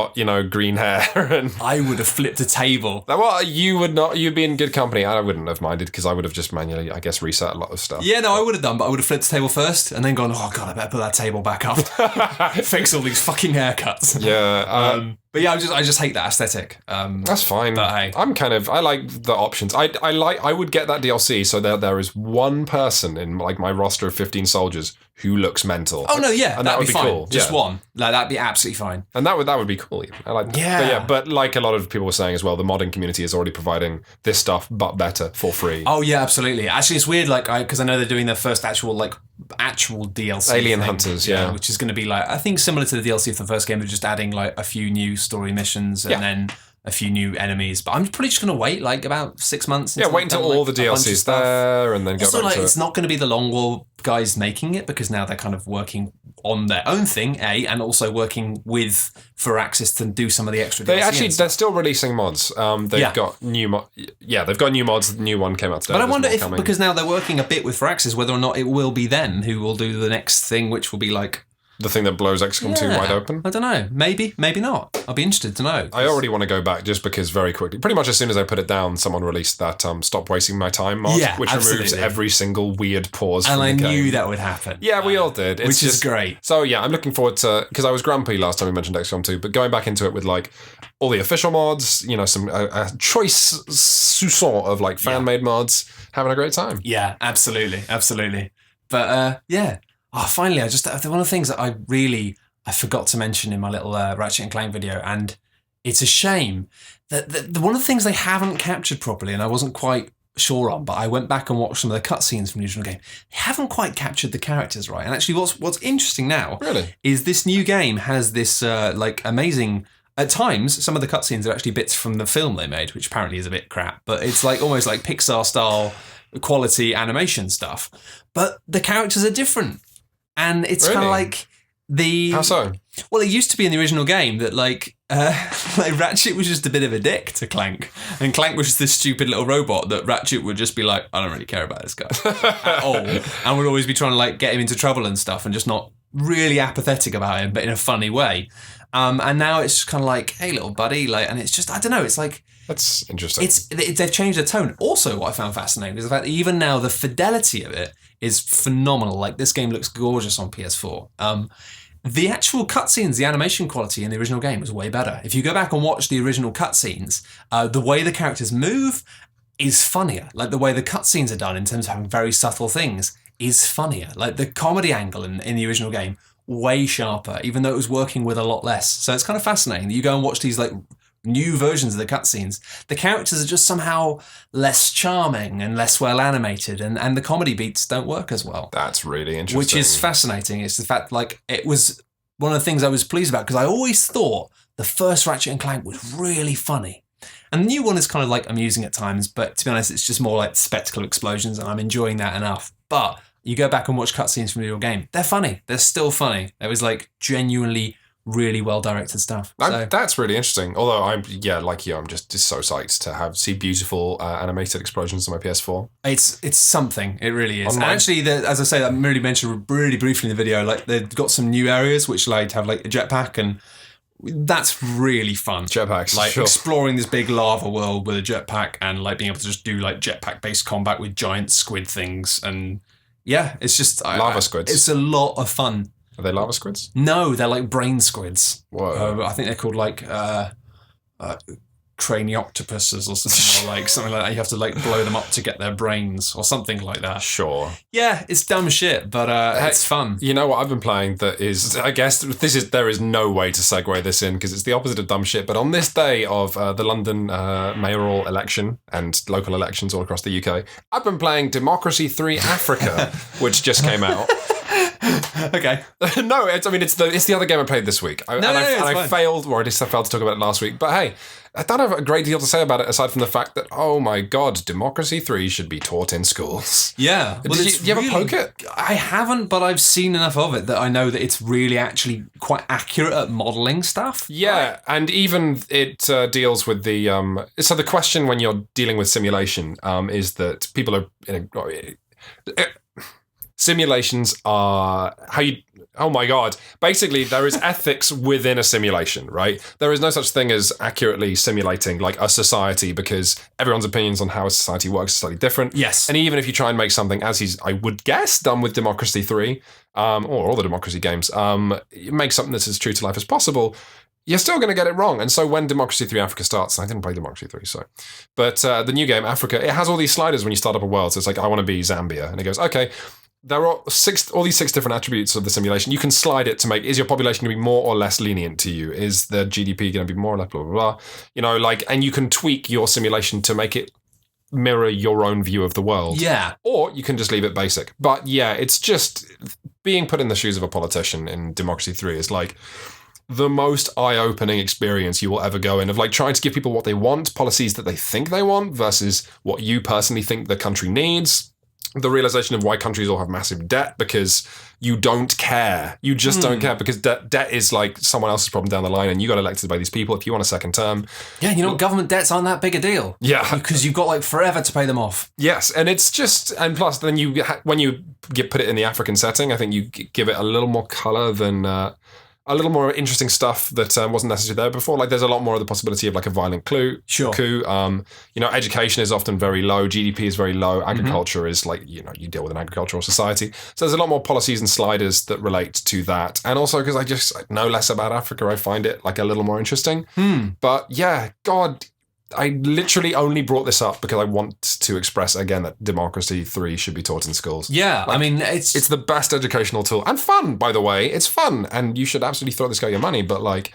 green hair. And I would have flipped a table. Well, you would not. You'd be in good company. I wouldn't have minded because I would have just manually, I guess, reset a lot of stuff. Yeah, no, I would have done, but I would have flipped the table first and then gone, oh god, I better put that table back up. Fix all these fucking haircuts. Yeah. But yeah, I just hate that aesthetic. That's fine. But hey. I like the options. I would get that DLC so there is one person in like my roster of 15 soldiers who looks mental. Oh no, yeah, and that would be fine. cool. Just one. Like that'd be absolutely fine. And that would be cool. I like that. Yeah. But like a lot of people were saying as well, the modding community is already providing this stuff but better for free. Oh yeah, absolutely. Actually, it's weird. Like because I know they're doing their first actual DLC. Alien thing, Hunters, yeah. Which is going to be like, I think similar to the DLC for the first game, they're just adding like a few new story missions and then a few new enemies. But I'm pretty just going to wait like about 6 months. Yeah, wait until all the DLC's there and then go also, back to it. It's not going to be the Long War guys making it because now they're kind of working on their own thing, and also working with Firaxis to do some of the extra DLC. They're still releasing mods. They've got new mods. Yeah, they've got new mods. The new one came out today. But I wonder if, because now they're working a bit with Firaxis, whether or not it will be them who will do the next thing, which will be like the thing that blows XCOM 2 wide open? I don't know. Maybe not. I'll be interested to know. I already want to go back just because very quickly, pretty much as soon as I put it down, someone released that Stop Wasting My Time mod, which removes every single weird pause from the game. And I knew that would happen. Yeah, we all did. Which is great. So yeah, I'm looking forward to, because I was grumpy last time we mentioned XCOM 2, but going back into it with like all the official mods, some choice soupçon of like fan-made mods, having a great time. Yeah, absolutely. But yeah. Oh, finally, one of the things that I forgot to mention in my little Ratchet and Clank video, and it's a shame that one of the things they haven't captured properly, and I wasn't quite sure on, but I went back and watched some of the cutscenes from the original game. They haven't quite captured the characters right. And actually, what's interesting now is this new game has this amazing. At times, some of the cutscenes are actually bits from the film they made, which apparently is a bit crap, but it's like almost like Pixar style quality animation stuff. But the characters are different. And it's kind of like How so? Well, it used to be in the original game that like Ratchet was just a bit of a dick to Clank, and Clank was just this stupid little robot that Ratchet would just be like, I don't really care about this guy at all, and would always be trying to like get him into trouble and stuff, and just not really apathetic about him, but in a funny way. And now it's just kind of like, hey, little buddy, like, and it's just, I don't know, it's like. That's interesting. They've changed the tone. Also, what I found fascinating is the fact that even now the fidelity of it is phenomenal. Like, this game looks gorgeous on PS4. The actual cutscenes, the animation quality in the original game was way better. If you go back and watch the original cutscenes, the way the characters move is funnier. Like, the way the cutscenes are done in terms of having very subtle things is funnier. Like, the comedy angle in the original game way sharper, even though it was working with a lot less. So it's kind of fascinating that you go and watch these like new versions of the cutscenes. The characters are just somehow less charming and less well animated, and the comedy beats don't work as well. That's really interesting. Which is fascinating. It's the fact, like, it was one of the things I was pleased about, because I always thought the first Ratchet and Clank was really funny. And the new one is kind of like amusing at times, but to be honest, it's just more like spectacle explosions, and I'm enjoying that enough. But you go back and watch cutscenes from the real game, they're funny. They're still funny. It was like genuinely really well directed stuff. So, that's really interesting. Although I'm like you, I'm just so psyched to see beautiful animated explosions on my PS4. It's something. It really is. And actually, as I say, I really mentioned really briefly in the video, like they've got some new areas which like have like a jetpack, and that's really fun. Jetpacks, like exploring this big lava world with a jetpack, and like being able to just do like jetpack based combat with giant squid things, and yeah, it's just lava squids. It's a lot of fun. Are they lava squids? No, they're like brain squids. Whoa. I think they're called like cranioctopuses or something, or like something like that. You have to like blow them up to get their brains or something like that. Sure. Yeah, it's dumb shit, but it's fun. You know what I've been playing that is, I guess there is no way to segue this in because it's the opposite of dumb shit, but on this day of the London mayoral election and local elections all across the UK, I've been playing Democracy 3 Africa, which just came out. Okay. No, it's the other game I played this week. I failed, or at least I failed to talk about it last week. But hey, I don't have a great deal to say about it aside from the fact that, oh my god, Democracy 3 should be taught in schools. Yeah. Well, did you ever poke it? I haven't, but I've seen enough of it that I know that it's really actually quite accurate at modelling stuff. Yeah, right? And even it deals with the... so the question when you're dealing with simulation is that people are... Simulations are how you... Oh my god. Basically, there is ethics within a simulation, right? There is no such thing as accurately simulating like a society because everyone's opinions on how a society works is slightly different. Yes. And even if you try and make something, as I would guess, done with Democracy 3, or all the Democracy games, make something that's as true to life as possible, you're still going to get it wrong. And so when Democracy 3 Africa starts, I didn't play Democracy 3, but the new game, Africa, it has all these sliders when you start up a world. So it's like, I want to be Zambia. And it goes, okay, there are all these 6 different attributes of the simulation. You can slide it to make, is your population going to be more or less lenient to you? Is the GDP going to be more or less blah, blah, blah? You know, like, and you can tweak your simulation to make it mirror your own view of the world. Yeah. Or you can just leave it basic. But yeah, it's just being put in the shoes of a politician in Democracy 3 is like the most eye-opening experience you will ever go in, of like trying to give people what they want, policies that they think they want versus what you personally think the country needs. The realization of why countries all have massive debt because you don't care. You just don't care because debt is like someone else's problem down the line, and you got elected by these people if you want a second term. Yeah, you know, government debts aren't that big a deal. Yeah. Because you've got like forever to pay them off. Yes, and it's just, and plus then when you put it in the African setting, I think you give it a little more color than... a little more interesting stuff that wasn't necessarily there before. Like there's a lot more of the possibility of like a violent coup. Sure. You know, education is often very low. GDP is very low. Agriculture is like, you know, you deal with an agricultural society. So there's a lot more policies and sliders that relate to that. And also because I just know less about Africa, I find it like a little more interesting. But yeah, God, I literally only brought this up because I want to express again that Democracy 3 should be taught in schools. Yeah, like, I mean, it's the best educational tool and fun, by the way. It's fun, and you should absolutely throw this guy your money. But like,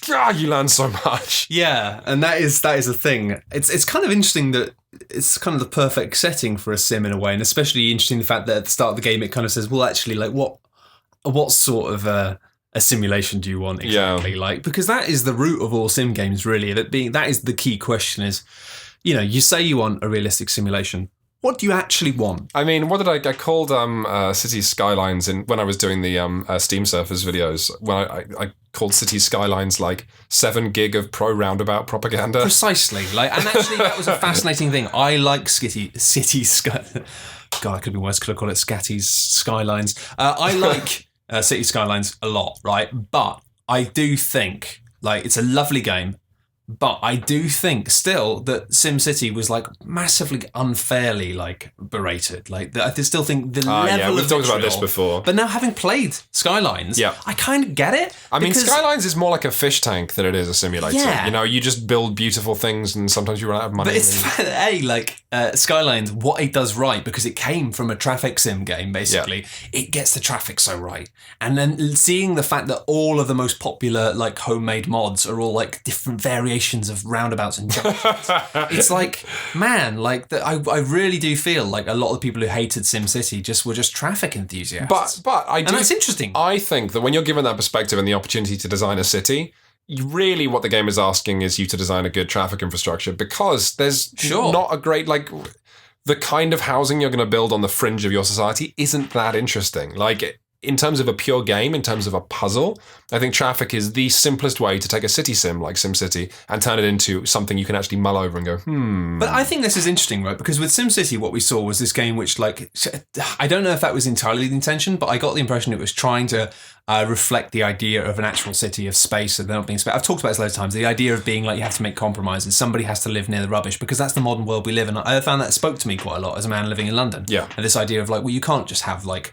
God, you learn so much. Yeah, and that is the thing. It's kind of interesting that it's kind of the perfect setting for a sim in a way, and especially interesting the fact that at the start of the game it kind of says, well, actually, like what sort of a simulation do you want exactly? Yeah. Like, because that is the root of all sim games, really. That is the key question is, you know, you say you want a realistic simulation. What do you actually want? I mean, what did I called City Skylines when I was doing the Steam Surfers videos, when I called City Skylines like 7 gig of pro roundabout propaganda. Precisely. Like, and actually that was a fascinating thing. I like City Sky. God, I could be worse. Could I call it Scatty's Skylines? I like City Skylines a lot, right? But I do think like it's a lovely game, But I do think still that SimCity was like massively unfairly like berated. Like I still think the level we've of talked about vitriol- this before. But now having played Skylines, Yeah. I kind of get it. I mean, because- Skylines is more like a fish tank than it is a simulator. Yeah. You know, you just build beautiful things and sometimes you run out of money. But it's the fact that Skylines, what it does right, because it came from a traffic sim game, basically, it gets the traffic so right. And then seeing the fact that all of the most popular like homemade mods are all like different variations of roundabouts and junctions, it's like, man, like I really do feel like a lot of the people who hated SimCity were just traffic enthusiasts. But I do. And that's interesting. I think that when you're given that perspective and the opportunity to design a city, really what the game is asking is you to design a good traffic infrastructure, because there's not a great, like, the kind of housing you're going to build on the fringe of your society isn't that interesting. Like, in terms of a pure game, in terms of a puzzle, I think traffic is the simplest way to take a city sim like SimCity and turn it into something you can actually mull over and go, But I think this is interesting, right? Because with SimCity, what we saw was this game which, like, I don't know if that was entirely the intention, but I got the impression it was trying to reflect the idea of an actual city, of space, and not being space. I've talked about this loads of times, the idea of being like, you have to make compromises. Somebody has to live near the rubbish, because that's the modern world we live in. I found that spoke to me quite a lot as a man living in London. Yeah. And this idea of like, well, you can't just have like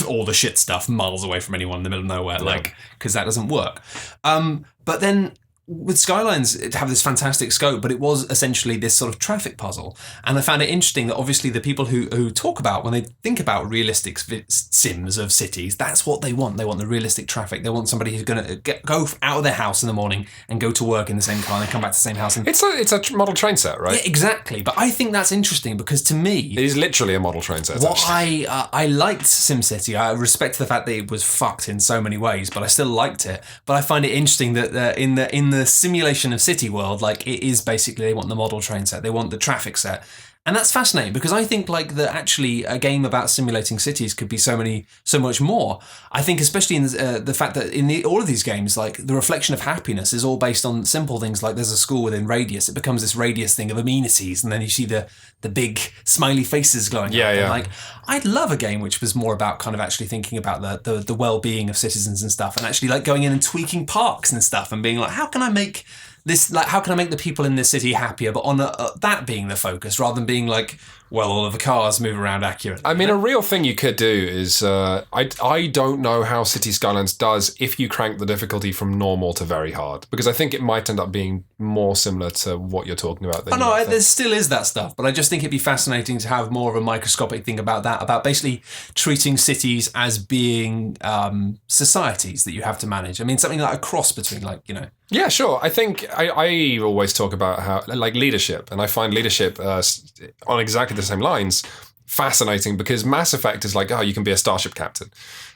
all the shit stuff miles away from anyone in the middle of nowhere, like, because that doesn't work. But then with Skylines, it have this fantastic scope, but it was essentially this sort of traffic puzzle. And I found it interesting that obviously the people who talk about, when they think about realistic sims of cities, that's what they want. They want the realistic traffic. They want somebody who's going to go out of their house in the morning and go to work in the same car and then come back to the same house. And it's a model train set, right? yeah, exactly. But I think that's interesting because to me, It is literally a model train set. what I liked SimCity. I respect the fact that it was fucked in so many ways, but I still liked it. But I find it interesting that in the simulation of City World, like, it is basically they want the model train set, they want the traffic set. And that's fascinating because I think like that actually a game about simulating cities could be so much more. I think especially in the fact that in all of these games, like the reflection of happiness is all based on simple things like there's a school within radius. It becomes this radius thing of amenities, and then you see the big smiley faces glowing. Yeah, up. yeah. And like, I'd love a game which was more about kind of actually thinking about the well-being of citizens and stuff, and actually like going in and tweaking parks and stuff and being like, how can I make this, like, how can I make the people in this city happier, but on that being the focus rather than being like, well, all of the cars move around accurately. I mean, a real thing you could do is, I don't know how City Skylines does if you crank the difficulty from normal to very hard, because I think it might end up being more similar to what you're talking about. Oh no, there still is that stuff, but I just think it'd be fascinating to have more of a microscopic thing about that, about basically treating cities as being societies that you have to manage. I mean, something like a cross between, like, you know. Yeah, sure. I think I always talk about how, like, leadership, and I find leadership on exactly the same lines fascinating, because Mass Effect is like, oh, you can be a starship captain.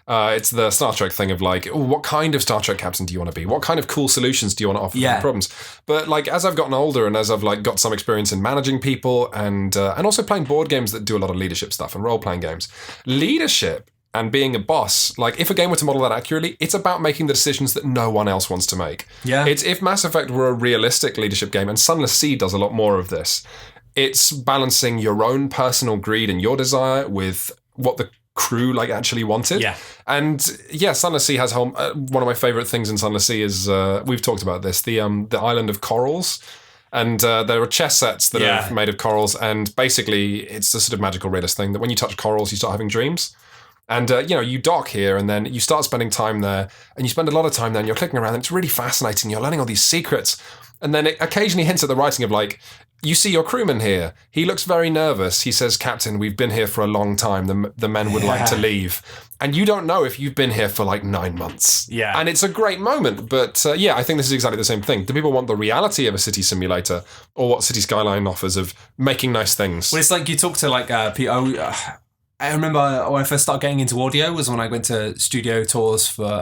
It's the Star Trek thing of like, oh, what kind of Star Trek captain do you want to be? What kind of cool solutions do you want to offer for problems? But like, as I've gotten older and as I've like got some experience in managing people and also playing board games that do a lot of leadership stuff and role-playing games, leadership and being a boss, like, if a game were to model that accurately, it's about making the decisions that no one else wants to make. Yeah. It's if Mass Effect were a realistic leadership game, and Sunless Sea does a lot more of this, it's balancing your own personal greed and your desire with what the crew like actually wanted. Yeah. And yeah, Sunless Sea has one of my favorite things in Sunless Sea is we've talked about this, the island of corals. And there are chess sets that are made of corals, and basically it's the sort of magical realist thing that when you touch corals, you start having dreams. And, you dock here and then you start spending time there, and you spend a lot of time there and you're clicking around and it's really fascinating. You're learning all these secrets. And then it occasionally hints at the writing of like, you see your crewman here. He looks very nervous. He says, Captain, we've been here for a long time. The men would like to leave. And you don't know if you've been here for like 9 months. Yeah. And it's a great moment. But I think this is exactly the same thing. Do people want the reality of a city simulator, or what City Skyline offers of making nice things? Well, it's like you talk to like people. I remember when I first started getting into audio was when I went to studio tours for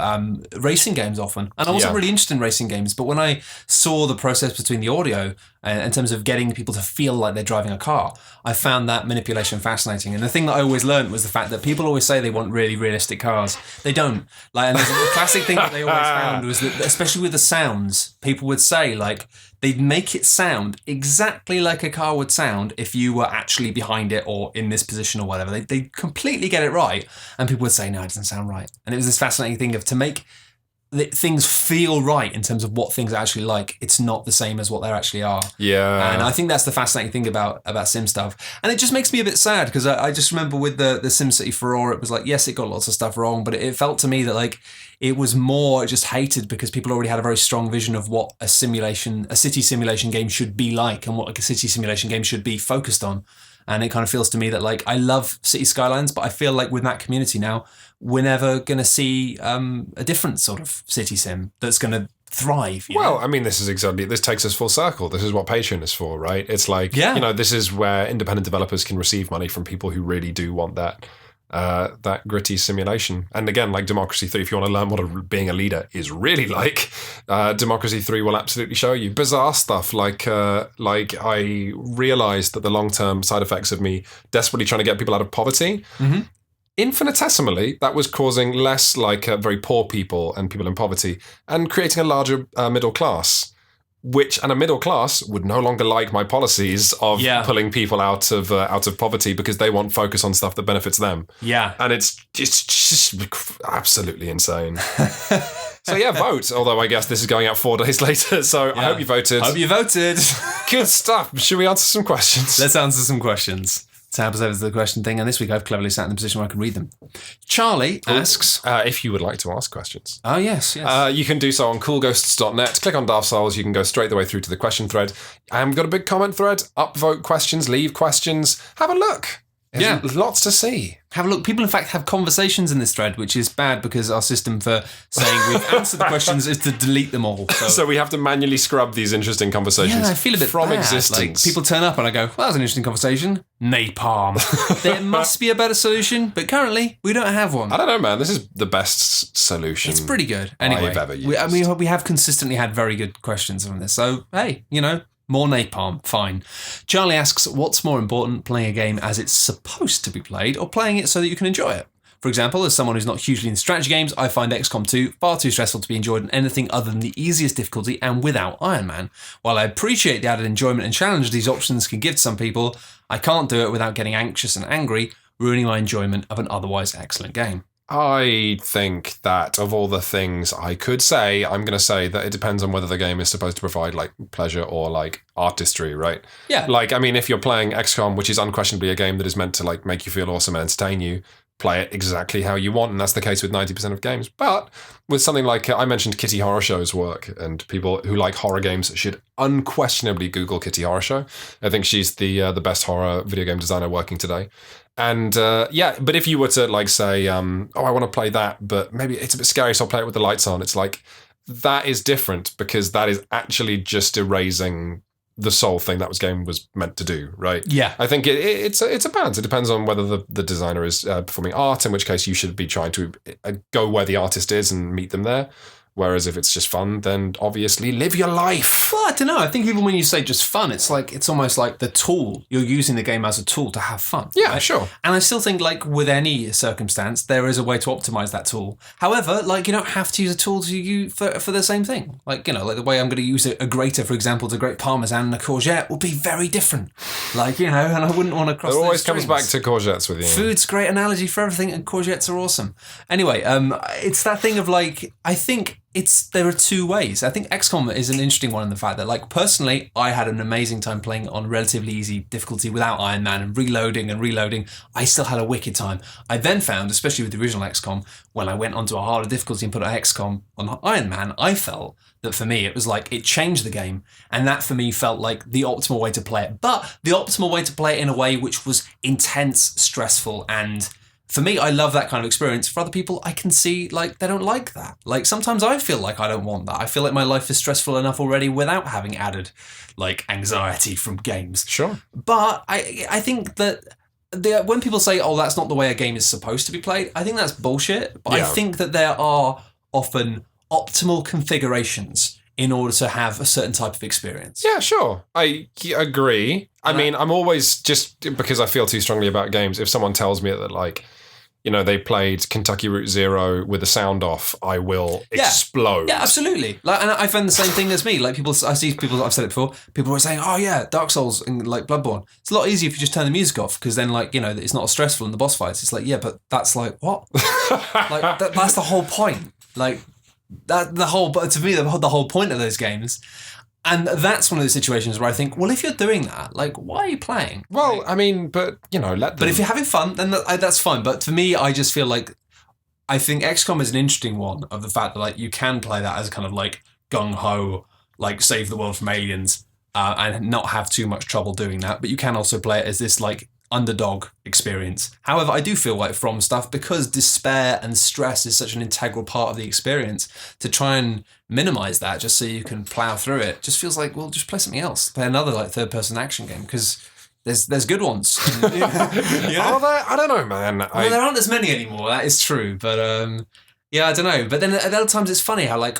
racing games often. And I wasn't really interested in racing games, but when I saw the process between the audio in terms of getting people to feel like they're driving a car, I found that manipulation fascinating. And the thing that I always learned was the fact that people always say they want really realistic cars. They don't. Like, and the classic thing that they always found was that, especially with the sounds, people would say like, they'd make it sound exactly like a car would sound if you were actually behind it or in this position or whatever. They'd completely get it right. And people would say, no, it doesn't sound right. And it was this fascinating thing of to make things feel right in terms of what things are actually like. It's not the same as what they actually are. Yeah. And I think that's the fascinating thing about Sim stuff. And it just makes me a bit sad because I just remember with the SimCity furore, it was like, yes, it got lots of stuff wrong, but it felt to me that like it was more just hated because people already had a very strong vision of what a city simulation game should be like and what like a city simulation game should be focused on. And it kind of feels to me that like I love City Skylines, but I feel like with that community now, we're never going to see a different sort of city sim that's going to thrive. Well, I mean, this takes us full circle. This is what Patreon is for, right? It's like, this is where independent developers can receive money from people who really do want that gritty simulation. And again, like Democracy 3, if you want to learn what being a leader is really like, Democracy 3 will absolutely show you bizarre stuff like I realized that the long-term side effects of me desperately trying to get people out of poverty, infinitesimally, that was causing less like very poor people and people in poverty and creating a larger middle class. And a middle class would no longer like my policies of pulling people out of poverty because they want focus on stuff that benefits them. Yeah, and it's just absolutely insane. So yeah, vote. Although I guess this is going out 4 days later, so I hope you voted. Hope you voted. Good stuff. Should we answer some questions? Let's answer some questions. Tabs over the question thing, and this week I've cleverly sat in the position where I can read them. Charlie asks... if you would like to ask questions. Oh, yes. You can do so on coolghosts.net. Click on Daft Souls. You can go straight the way through to the question thread. We've got a big comment thread. Upvote questions, leave questions. Have a look. There's lots to see. Have a look. People, in fact, have conversations in this thread, which is bad because our system for saying we've answered the questions is to delete them all. So we have to manually scrub these interesting conversations I feel a bit from bad. existence. Like, people turn up and I go, well, that was an interesting conversation. Napalm. There must be a better solution, but currently we don't have one. I don't know, man. This is the best solution. It's pretty good. Anyway, I've ever used. We have consistently had very good questions on this. So, hey, more napalm, fine. Charlie asks, what's more important, playing a game as it's supposed to be played or playing it so that you can enjoy it? For example, as someone who's not hugely into strategy games, I find XCOM 2 far too stressful to be enjoyed in anything other than the easiest difficulty and without Iron Man. While I appreciate the added enjoyment and challenge these options can give to some people, I can't do it without getting anxious and angry, ruining my enjoyment of an otherwise excellent game. I think that of all the things I could say, I'm going to say that it depends on whether the game is supposed to provide like pleasure or like artistry, right? Yeah. Like, I mean, if you're playing XCOM, which is unquestionably a game that is meant to like make you feel awesome and entertain you, play it exactly how you want. And that's the case with 90% of games. But with something like, I mentioned Kitty Horror Show's work, and people who like horror games should unquestionably Google Kitty Horror Show. I think she's the best horror video game designer working today. And but if you were to like say, I want to play that, but maybe it's a bit scary, so I'll play it with the lights on. It's like, that is different because that is actually just erasing the sole thing that game was meant to do, right? Yeah. I think it's a balance. It depends on whether the designer is performing art, in which case you should be trying to go where the artist is and meet them there. Whereas if it's just fun, then obviously live your life. Well, I don't know. I think even when you say just fun, it's almost like the tool. You're using the game as a tool to have fun. Yeah, right? Sure. And I still think, like with any circumstance, there is a way to optimize that tool. However, like you don't have to use a tool to use for the same thing. Like like the way I'm going to use a grater, for example, to grate parmesan and a courgette will be very different. Like and I wouldn't want to cross. It always those comes back to courgettes with you. Food's a great analogy for everything, and courgettes are awesome. Anyway, it's that thing of like I think. There are two ways. I think XCOM is an interesting one in the fact that, like, personally, I had an amazing time playing on relatively easy difficulty without Iron Man and reloading. I still had a wicked time. I then found, especially with the original XCOM, when I went onto a harder difficulty and put XCOM on Iron Man, I felt that for me, it was like it changed the game. And that for me felt like the optimal way to play it. But the optimal way to play it in a way which was intense, stressful, and... For me, I love that kind of experience. For other people, I can see, like, they don't like that. Like, sometimes I feel like I don't want that. I feel like my life is stressful enough already without having added, like, anxiety from games. Sure. But I think that when people say, oh, that's not the way a game is supposed to be played, I think that's bullshit. But I think that there are often optimal configurations in order to have a certain type of experience. Yeah, sure. I agree. I mean, I'm always, just because I feel too strongly about games, if someone tells me that, like, they played Kentucky Route Zero with the sound off, I will explode. Yeah, absolutely. Like, and I find the same thing as me. Like I see people, I've said it before, people are saying, oh yeah, Dark Souls and like Bloodborne. It's a lot easier if you just turn the music off because then like, it's not as stressful in the boss fights. It's like, yeah, but that's like, what? Like that's the whole point. Like, to me, the whole point of those games. And that's one of those situations where I think, well, if you're doing that, like, why are you playing? Well, I mean, but, let them. But if you're having fun, then that's fine. But for me, I just feel like, I think XCOM is an interesting one of the fact that, like, you can play that as kind of, like, gung-ho, like, save the world from aliens, and not have too much trouble doing that. But you can also play it as this, like, underdog experience. However, I do feel like From stuff, because despair and stress is such an integral part of the experience, to try and minimize that just so you can plow through it just feels like, well, just play something else, play another like third-person action game, because there's good ones. Are there? I don't know, man. Well, there aren't as many anymore, that is true, but I don't know. But then at other times it's funny how, like,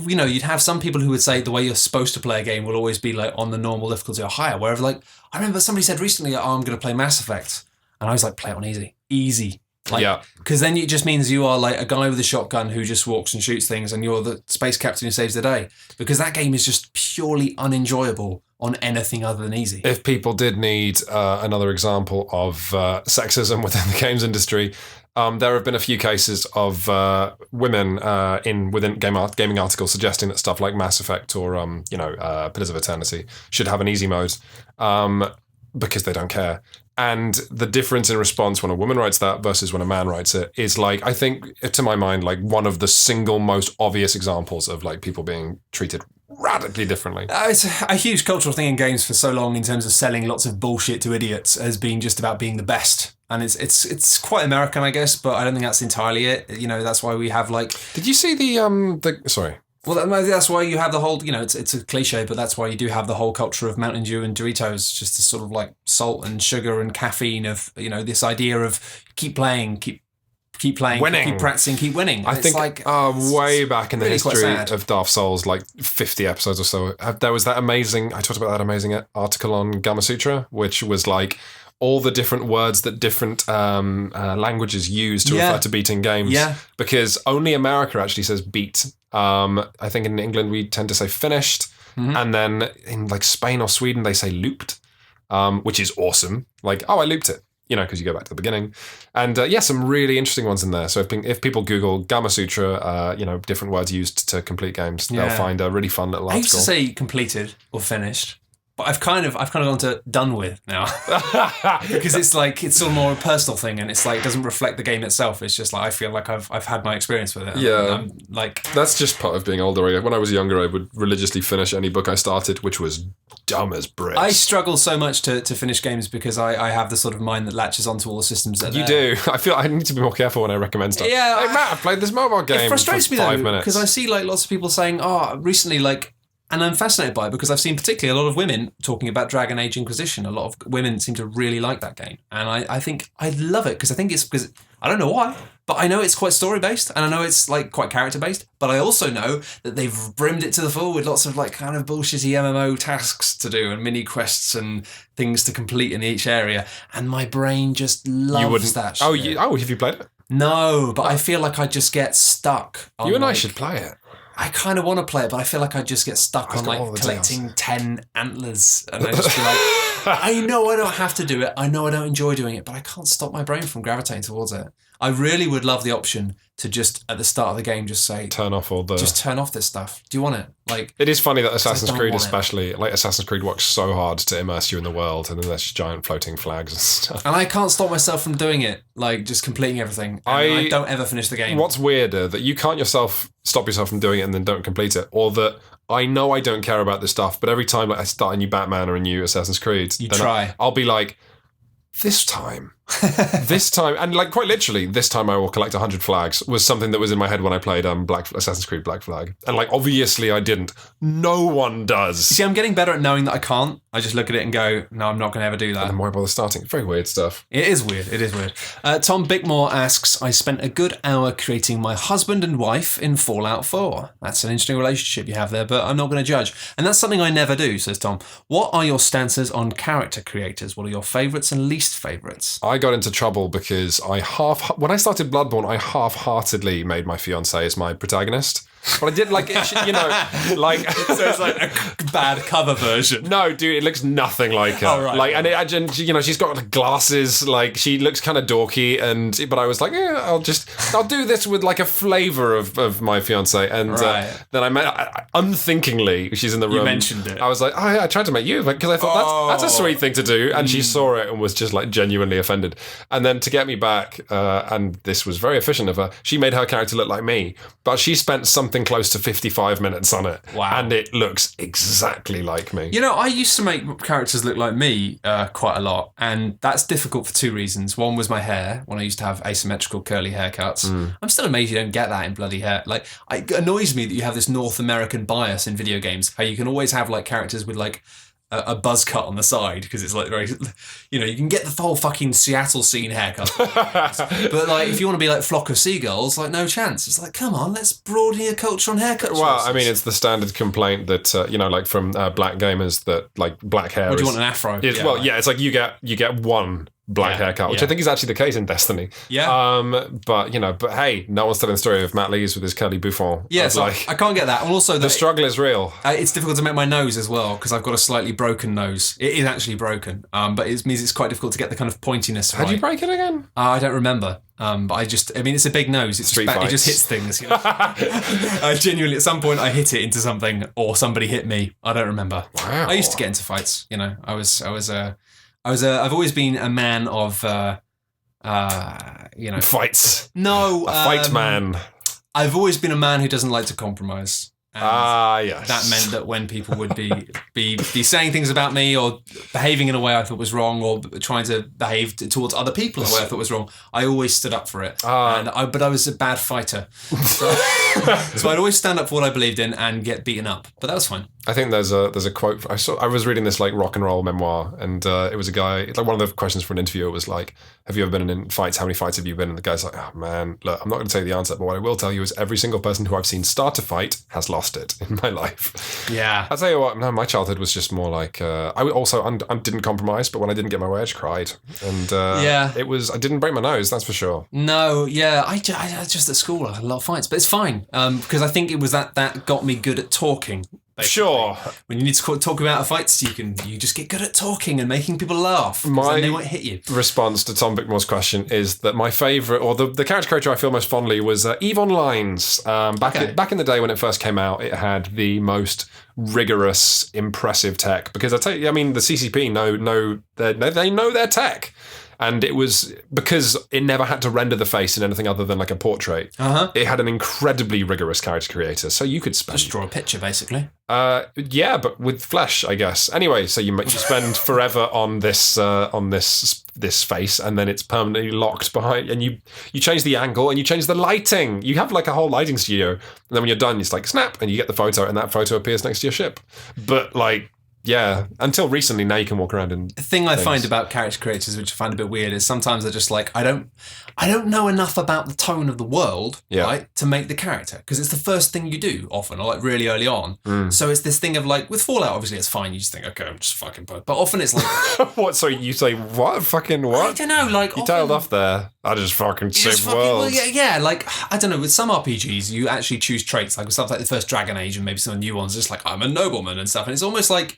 you'd have some people who would say the way you're supposed to play a game will always be like on the normal difficulty or higher, wherever, like, I remember somebody said recently, oh, I'm going to play Mass Effect, and I was like, play it on easy. Like, because then it just means you are like a guy with a shotgun who just walks and shoots things, and you're the space captain who saves the day. Because that game is just purely unenjoyable on anything other than easy. If people did need another example of sexism within the games industry, there have been a few cases of women within gaming articles suggesting that stuff like Mass Effect or Pillars of Eternity should have an easy mode because they don't care. And the difference in response when a woman writes that versus when a man writes it is, like, I think, to my mind, like one of the single most obvious examples of like people being treated radically differently. It's a huge cultural thing in games for so long in terms of selling lots of bullshit to idiots as being just about being the best. And it's quite American, I guess, but I don't think that's entirely it. That's why we have, like... Did you see the sorry. Well, that's why you have the whole, it's a cliche, but that's why you do have the whole culture of Mountain Dew and Doritos, just this sort of like salt and sugar and caffeine of, this idea of keep playing, keep playing, winning. Keep practicing, keep winning. And I think like, way back in the really history of Daft Souls, like 50 episodes or so, there was that amazing, I talked about that amazing article on Gama Sutra, which was like all the different words that different languages use to refer to beating games. Yeah. Because only America actually says beat. I think in England we tend to say finished. Mm-hmm. And then in like Spain or Sweden, they say looped, which is awesome. Like, oh, I looped it. Because you go back to the beginning. And some really interesting ones in there. So if people Google Gama Sutra, different words used to complete games, they'll find a really fun little article. I used to say completed or finished, but I've kind of gone to done with now. Because it's like, it's sort of more a personal thing, and it's like, it doesn't reflect the game itself. It's just like, I feel like I've had my experience with it. Yeah. I'm like... That's just part of being older. When I was younger, I would religiously finish any book I started, which was dumb as bricks. I struggle so much to finish games because I have the sort of mind that latches onto all the systems that you do. I feel I need to be more careful when I recommend stuff. Yeah. Hey, Matt, I played this mobile game. It frustrates for me 5 though, minutes. because I see like lots of people saying, recently, like, and I'm fascinated by it because I've seen particularly a lot of women talking about Dragon Age Inquisition. A lot of women seem to really like that game. And I think I love it because I think it's because, I don't know why, but I know it's quite story-based and I know it's like quite character-based, but I also know that they've brimmed it to the full with lots of like kind of bullshitty MMO tasks to do and mini quests and things to complete in each area. And my brain just loves that shit. Have you played it? No, but I feel like I just get stuck. You and I should play it. I kind of want to play it, but I feel like I just get stuck on like collecting 10 antlers. And I just be like, I know I don't have to do it. I know I don't enjoy doing it, but I can't stop my brain from gravitating towards it. I really would love the option to just, at the start of the game, just say... turn off this stuff. Do you want it? Like, it is funny that Assassin's Creed especially, like Assassin's Creed works so hard to immerse you in the world, and then there's giant floating flags and stuff. And I can't stop myself from doing it, like just completing everything. And I don't ever finish the game. What's weirder, that you can't stop yourself from doing it and then don't complete it, or that I know I don't care about this stuff, but every time like I start a new Batman or a new Assassin's Creed, I'll be like, this time, and like quite literally, this time I will collect 100 flags was something that was in my head when I played Assassin's Creed Black Flag. And like, obviously I didn't. No one does. See, I'm getting better at knowing that I can't. I just look at it and go, no, I'm not going to ever do that. And then why bother starting? Very weird stuff. It is weird. Tom Bickmore asks, I spent a good hour creating my husband and wife in Fallout 4. That's an interesting relationship you have there, but I'm not going to judge. And that's something I never do, says Tom. What are your stances on character creators? What are your favourites and least favourites? I got into trouble because when I started Bloodborne, I half-heartedly made my fiancée as my protagonist. But I did like, you know, like... So it's like a bad cover version. No, dude, it looks nothing like her. Oh, right. Like, and you know, she's got glasses. Like, she looks kind of dorky. But I was like, yeah, I'll do this with like a flavour of my fiance. And then I met, unthinkingly, she's in the room. You mentioned it. I was like, oh, yeah, I tried to make you, because I thought that's a sweet thing to do. And she saw it and was just like genuinely offended. And then to get me back, and this was very efficient of her, she made her character look like me, but she spent something close to 55 minutes on it. Wow. And it looks exactly like me. You know, I used to make characters look like me quite a lot, and that's difficult for two reasons. One was my hair, when I used to have asymmetrical curly haircuts. I'm still amazed you don't get that in bloody hair. Like, it annoys me that you have this North American bias in video games, how you can always have like characters with like a buzz cut on the side, because it's like very, you know, you can get the whole fucking Seattle scene haircut. But like, if you want to be like Flock of Seagulls, like, no chance. It's like, come on, let's broaden your culture on haircut choices. Well, I mean, it's the standard complaint that, you know, like from black gamers, that like black hair do you want an afro? It's like you get one black haircut, which I think is actually the case in Destiny. Yeah. But you know, hey, no one's telling the story of Matt Lees with his curly bouffant. Yeah, so like, I can't get that. And also the struggle is real. It's difficult to make my nose as well, because I've got a slightly broken nose. It is actually broken, but it means it's quite difficult to get the kind of pointiness right. How'd you break it again? I don't remember. But it's a big nose. It just hits things. You know? I genuinely, at some point, I hit it into something, or somebody hit me. I don't remember. Wow. I used to get into fights. You know, I've always been a man of, you know, fights. No, a fight man. I've always been a man who doesn't like to compromise. Yes. That meant that when people would be saying things about me, or behaving in a way I thought was wrong, or trying to behave towards other people in a way I thought was wrong, I always stood up for it. But I was a bad fighter. So I'd always stand up for what I believed in and get beaten up. But that was fine. I think there's a quote. I was reading this like rock and roll memoir, and it was a guy. Like, one of the questions for an interviewer was like, "Have you ever been in fights? How many fights have you been?" And the guy's like, "Oh man, look, I'm not going to tell you the answer, but what I will tell you is every single person who I've seen start a fight has lost it in my life." Yeah. I'll tell you what. No, my childhood was just more like I also didn't compromise, but when I didn't get my way, I just cried, and it was. I didn't break my nose, that's for sure. No, yeah, I just at school I had a lot of fights, but it's fine because I think it was that got me good at talking. Basically. Sure. When you need to talk about fights, you just get good at talking and making people laugh. Then they won't hit you. Response to Tom Bickmore's question is that my favourite, or the character creator I feel most fondly, was Eve Online's. Back in the day when it first came out, it had the most rigorous, impressive tech. Because I tell you, I mean, the CCP they know their tech. And it was because it never had to render the face in anything other than like a portrait. It had an incredibly rigorous character creator, so you could just draw a picture, basically. Yeah, but with flesh, I guess. Anyway, so you spend forever on this face, and then it's permanently locked behind. And you change the angle and you change the lighting. You have like a whole lighting studio, and then when you're done, it's like snap, and you get the photo, and that photo appears next to your ship. But like. Yeah, until recently, now you can walk around and. The thing I find about character creators, which I find a bit weird, is sometimes they're just like, I don't know enough about the tone of the world, right, to make the character, because it's the first thing you do often, or like really early on. So it's this thing of like with Fallout, obviously it's fine. You just think, okay, I'm just fucking. But often it's like, what? So you say what? Fucking what? I don't know. Like you tailed off there. I just fucking save worlds. Well, yeah. Like I don't know. With some RPGs, you actually choose traits, like with stuff like the first Dragon Age and maybe some of the new ones. Just like I'm a nobleman and stuff, and it's almost like.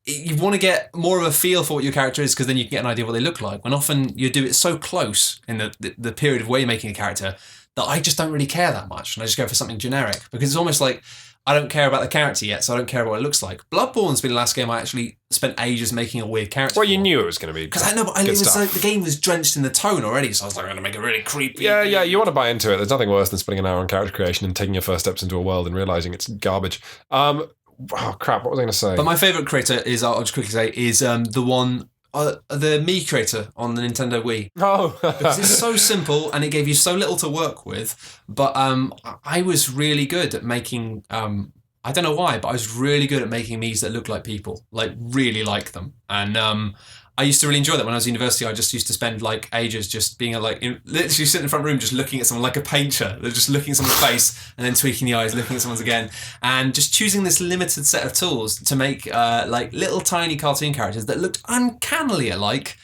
You want to get more of a feel for what your character is, because then you can get an idea of what they look like. When often you do it so close in the period of where you're making a character that I just don't really care that much, and I just go for something generic, because it's almost like I don't care about the character yet, so I don't care about what it looks like. Bloodborne's been the last game I actually spent ages making a weird character. Well, you knew it was going to be. Because I know, but it was like the game was drenched in the tone already, so I was like, I'm going to make it really creepy. Yeah, you want to buy into it. There's nothing worse than spending an hour on character creation and taking your first steps into a world and realizing it's garbage. Oh crap! What was I going to say? But my favourite creator is, I'll just quickly say, is the one, the Mii creator on the Nintendo Wii. Oh, because it's so simple and it gave you so little to work with. But I was really good at making. I don't know why, but I was really good at making Miis that look like people, like really like them, and. I used to really enjoy that when I was at university. I just used to spend like ages just being literally sitting in the front room just looking at someone like a painter. They're just looking at someone's face and then tweaking the eyes, looking at someone's again, and just choosing this limited set of tools to make like little tiny cartoon characters that looked uncannily alike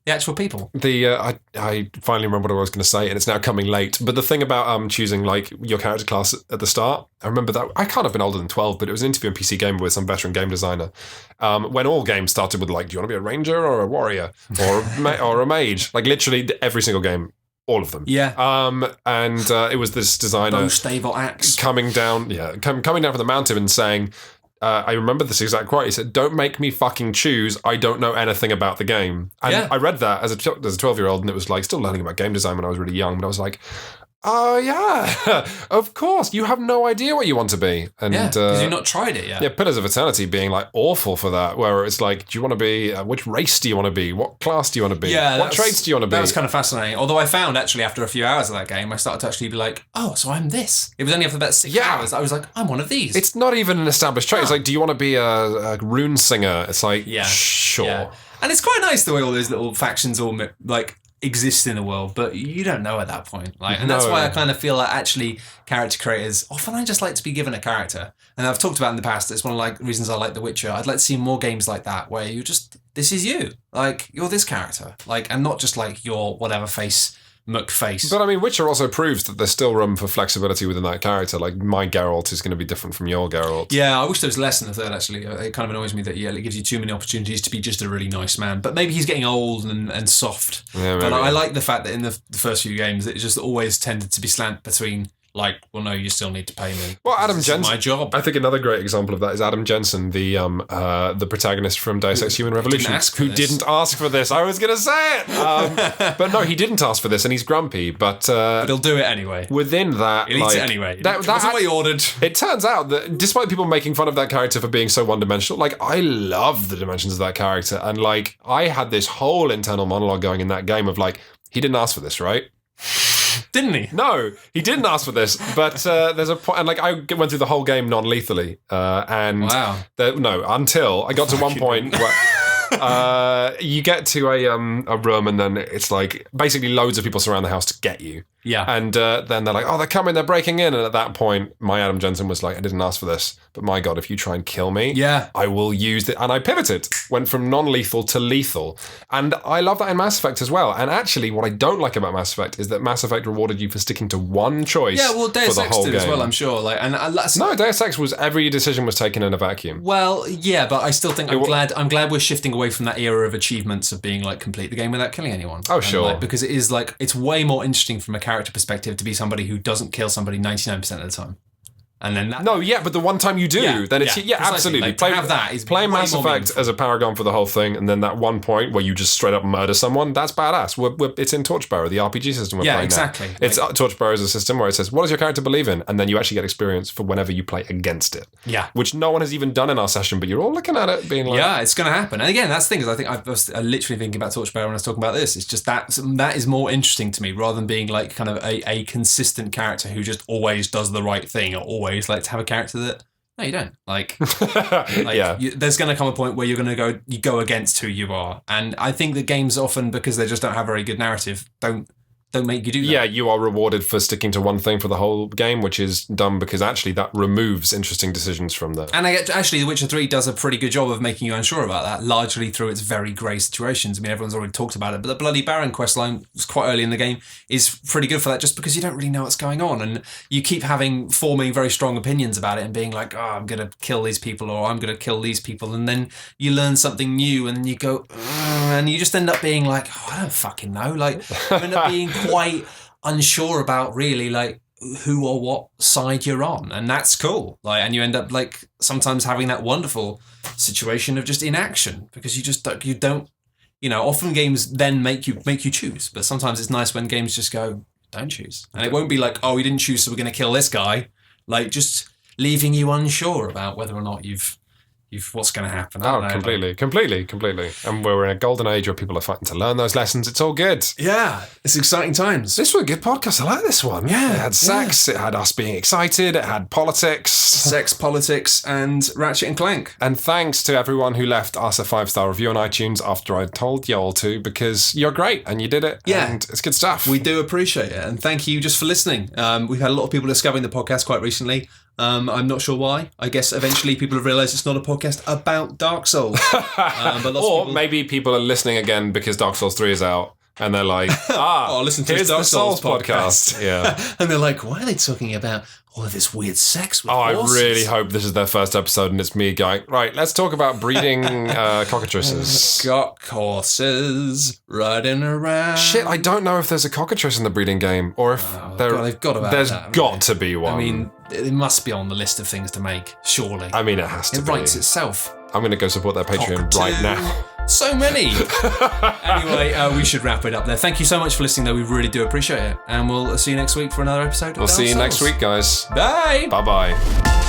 The actual people. I finally remember what I was going to say, and it's now coming late. But the thing about choosing like your character class at the start, I remember that I can't have been older than 12, but it was an interview on PC Gamer with some veteran game designer. When all games started with like, do you want to be a ranger or a warrior or a mage? Like literally every single game. All of them. Yeah. And it was this designer... Bow, stave, or axe. Coming down from the mountain and saying, I remember this exact quote, he said, don't make me fucking choose, I don't know anything about the game. And I read that as a 12-year-old, and it was like, still learning about game design when I was really young, but I was like, oh, yeah, of course. You have no idea what you want to be. And, because you've not tried it yet. Yeah, Pillars of Eternity being like awful for that, where it's like, do you want to be, which race do you want to be? What class do you want to be? Yeah, what traits do you want to be? That was kind of fascinating. Although I found actually after a few hours of that game, I started to actually be like, oh, so I'm this. It was only after about 6 hours I was like, I'm one of these. It's not even an established trait. It's like, do you want to be a rune singer? It's like, sure. Yeah. And it's quite nice the way all those little factions all like exist in the world, but you don't know at that point. Like, and that's why I kind of feel like actually character creators, often I just like to be given a character. And I've talked about in the past, it's one of like reasons I like The Witcher. I'd like to see more games like that where you just, this is you. Like, you're this character. Like, and not just like your whatever face, muck face. But I mean, Witcher also proves that there's still room for flexibility within that character. Like, my Geralt is going to be different from your Geralt. Yeah, I wish there was less in the third, actually. It kind of annoys me that, it gives you too many opportunities to be just a really nice man. But maybe he's getting old and soft. Yeah, but I like the fact that in the first few games, it just always tended to be slant between, like, well, no, you still need to pay me. Well, Adam Jensen. My job. I think another great example of that is Adam Jensen, the protagonist from Deus Ex Human Revolution, who didn't ask for this. I was going to say it, but no, he didn't ask for this, and he's grumpy. But he'll do it anyway. Within that, he eats it anyway. That's what he ordered. It turns out that despite people making fun of that character for being so one-dimensional, like I love the dimensions of that character, and like I had this whole internal monologue going in that game of like, he didn't ask for this, right? Didn't he? No, he didn't ask for this. But there's a point, and like I went through the whole game non-lethally, and until I got to one point where you get to a room, and then it's like basically loads of people surround the house to get you. Yeah. And then they're like, oh, they're coming, they're breaking in. And at that point, my Adam Jensen was like, I didn't ask for this, but my God, if you try and kill me, I will use it. And I pivoted, went from non-lethal to lethal. And I love that in Mass Effect as well. And actually, what I don't like about Mass Effect is that Mass Effect rewarded you for sticking to one choice. Yeah, well, Deus for the Ex whole did game. as well, I'm sure. Like, no, Deus Ex was every decision was taken in a vacuum. Well, yeah, but I still think I'm glad we're shifting away from that era of achievements of being like complete the game without killing anyone. Oh, sure. Like, because it is like it's way more interesting from a character perspective to be somebody who doesn't kill somebody 99% of the time. And then that, but the one time you do, then it's absolutely. Like, have that is play Mass Effect as a paragon for the whole thing, and then that one point where you just straight up murder someone, that's badass. It's in Torchbearer, the RPG system we're playing exactly. now. It's Torchbearer is a system where it says, what does your character believe in? And then you actually get experience for whenever you play against it. Yeah. Which no one has even done in our session, but you're all looking at it being like... Yeah, it's going to happen. And again, that's the thing, is I think I was literally thinking about Torchbearer when I was talking about this. It's just that is more interesting to me rather than being like kind of a consistent character who just always does the right thing or always like to have a character that no, you don't like. There's going to come a point where you're going to go against who you are, and I think that games often, because they just don't have very good narrative, don't make you do that. Yeah, you are rewarded for sticking to one thing for the whole game, which is dumb because actually that removes interesting decisions from that. And actually, The Witcher 3 does a pretty good job of making you unsure about that, largely through its very grey situations. I mean, everyone's already talked about it, but the Bloody Baron questline was quite early in the game is pretty good for that, just because you don't really know what's going on, and you keep forming very strong opinions about it and being like, oh, I'm going to kill these people, or I'm going to kill these people, and then you learn something new, and you go, and you just end up being like, oh, I don't fucking know. Like, you end up being quite unsure about really like who or what side you're on, and that's cool. Like, and you end up like sometimes having that wonderful situation of just inaction because you don't often games then make you choose, but sometimes it's nice when games just go don't choose, and it won't be like, oh, we didn't choose so we're going to kill this guy, like just leaving you unsure about whether or not you've what's going to happen. Completely. And we're in a golden age where people are fighting to learn those lessons. It's all good. Yeah, it's exciting times. This was a good podcast. I like this one. Yeah. It had sex, it had us being excited, it had politics. Sex, politics, and Ratchet and Clank. And thanks to everyone who left us a 5-star review on iTunes after I told you all to, because you're great and you did it. Yeah. And it's good stuff. We do appreciate it. And thank you just for listening. We've had a lot of people discovering the podcast quite recently. I'm not sure why. I guess eventually people have realised it's not a podcast about Dark Souls. But or maybe people are listening again because Dark Souls 3 is out. And they're like, listen to here's Dark the Souls Souls podcast. Yeah. And they're like, why are they talking about all of this weird sex with horses? I really hope this is their first episode and it's me going, right, let's talk about breeding cockatrices. Got horses riding around. Shit, I don't know if there's a cockatrice in the breeding game or if they've got to have there's that, got to be one. I mean, it must be on the list of things to make, surely. I mean, it has to be. It writes itself. I'm going to go support their Patreon right now. So many. Anyway, we should wrap it up there. Thank you so much for listening, though. We really do appreciate it. And we'll see you next week for another episode of We'll see you next week, guys. Bye. Bye-bye.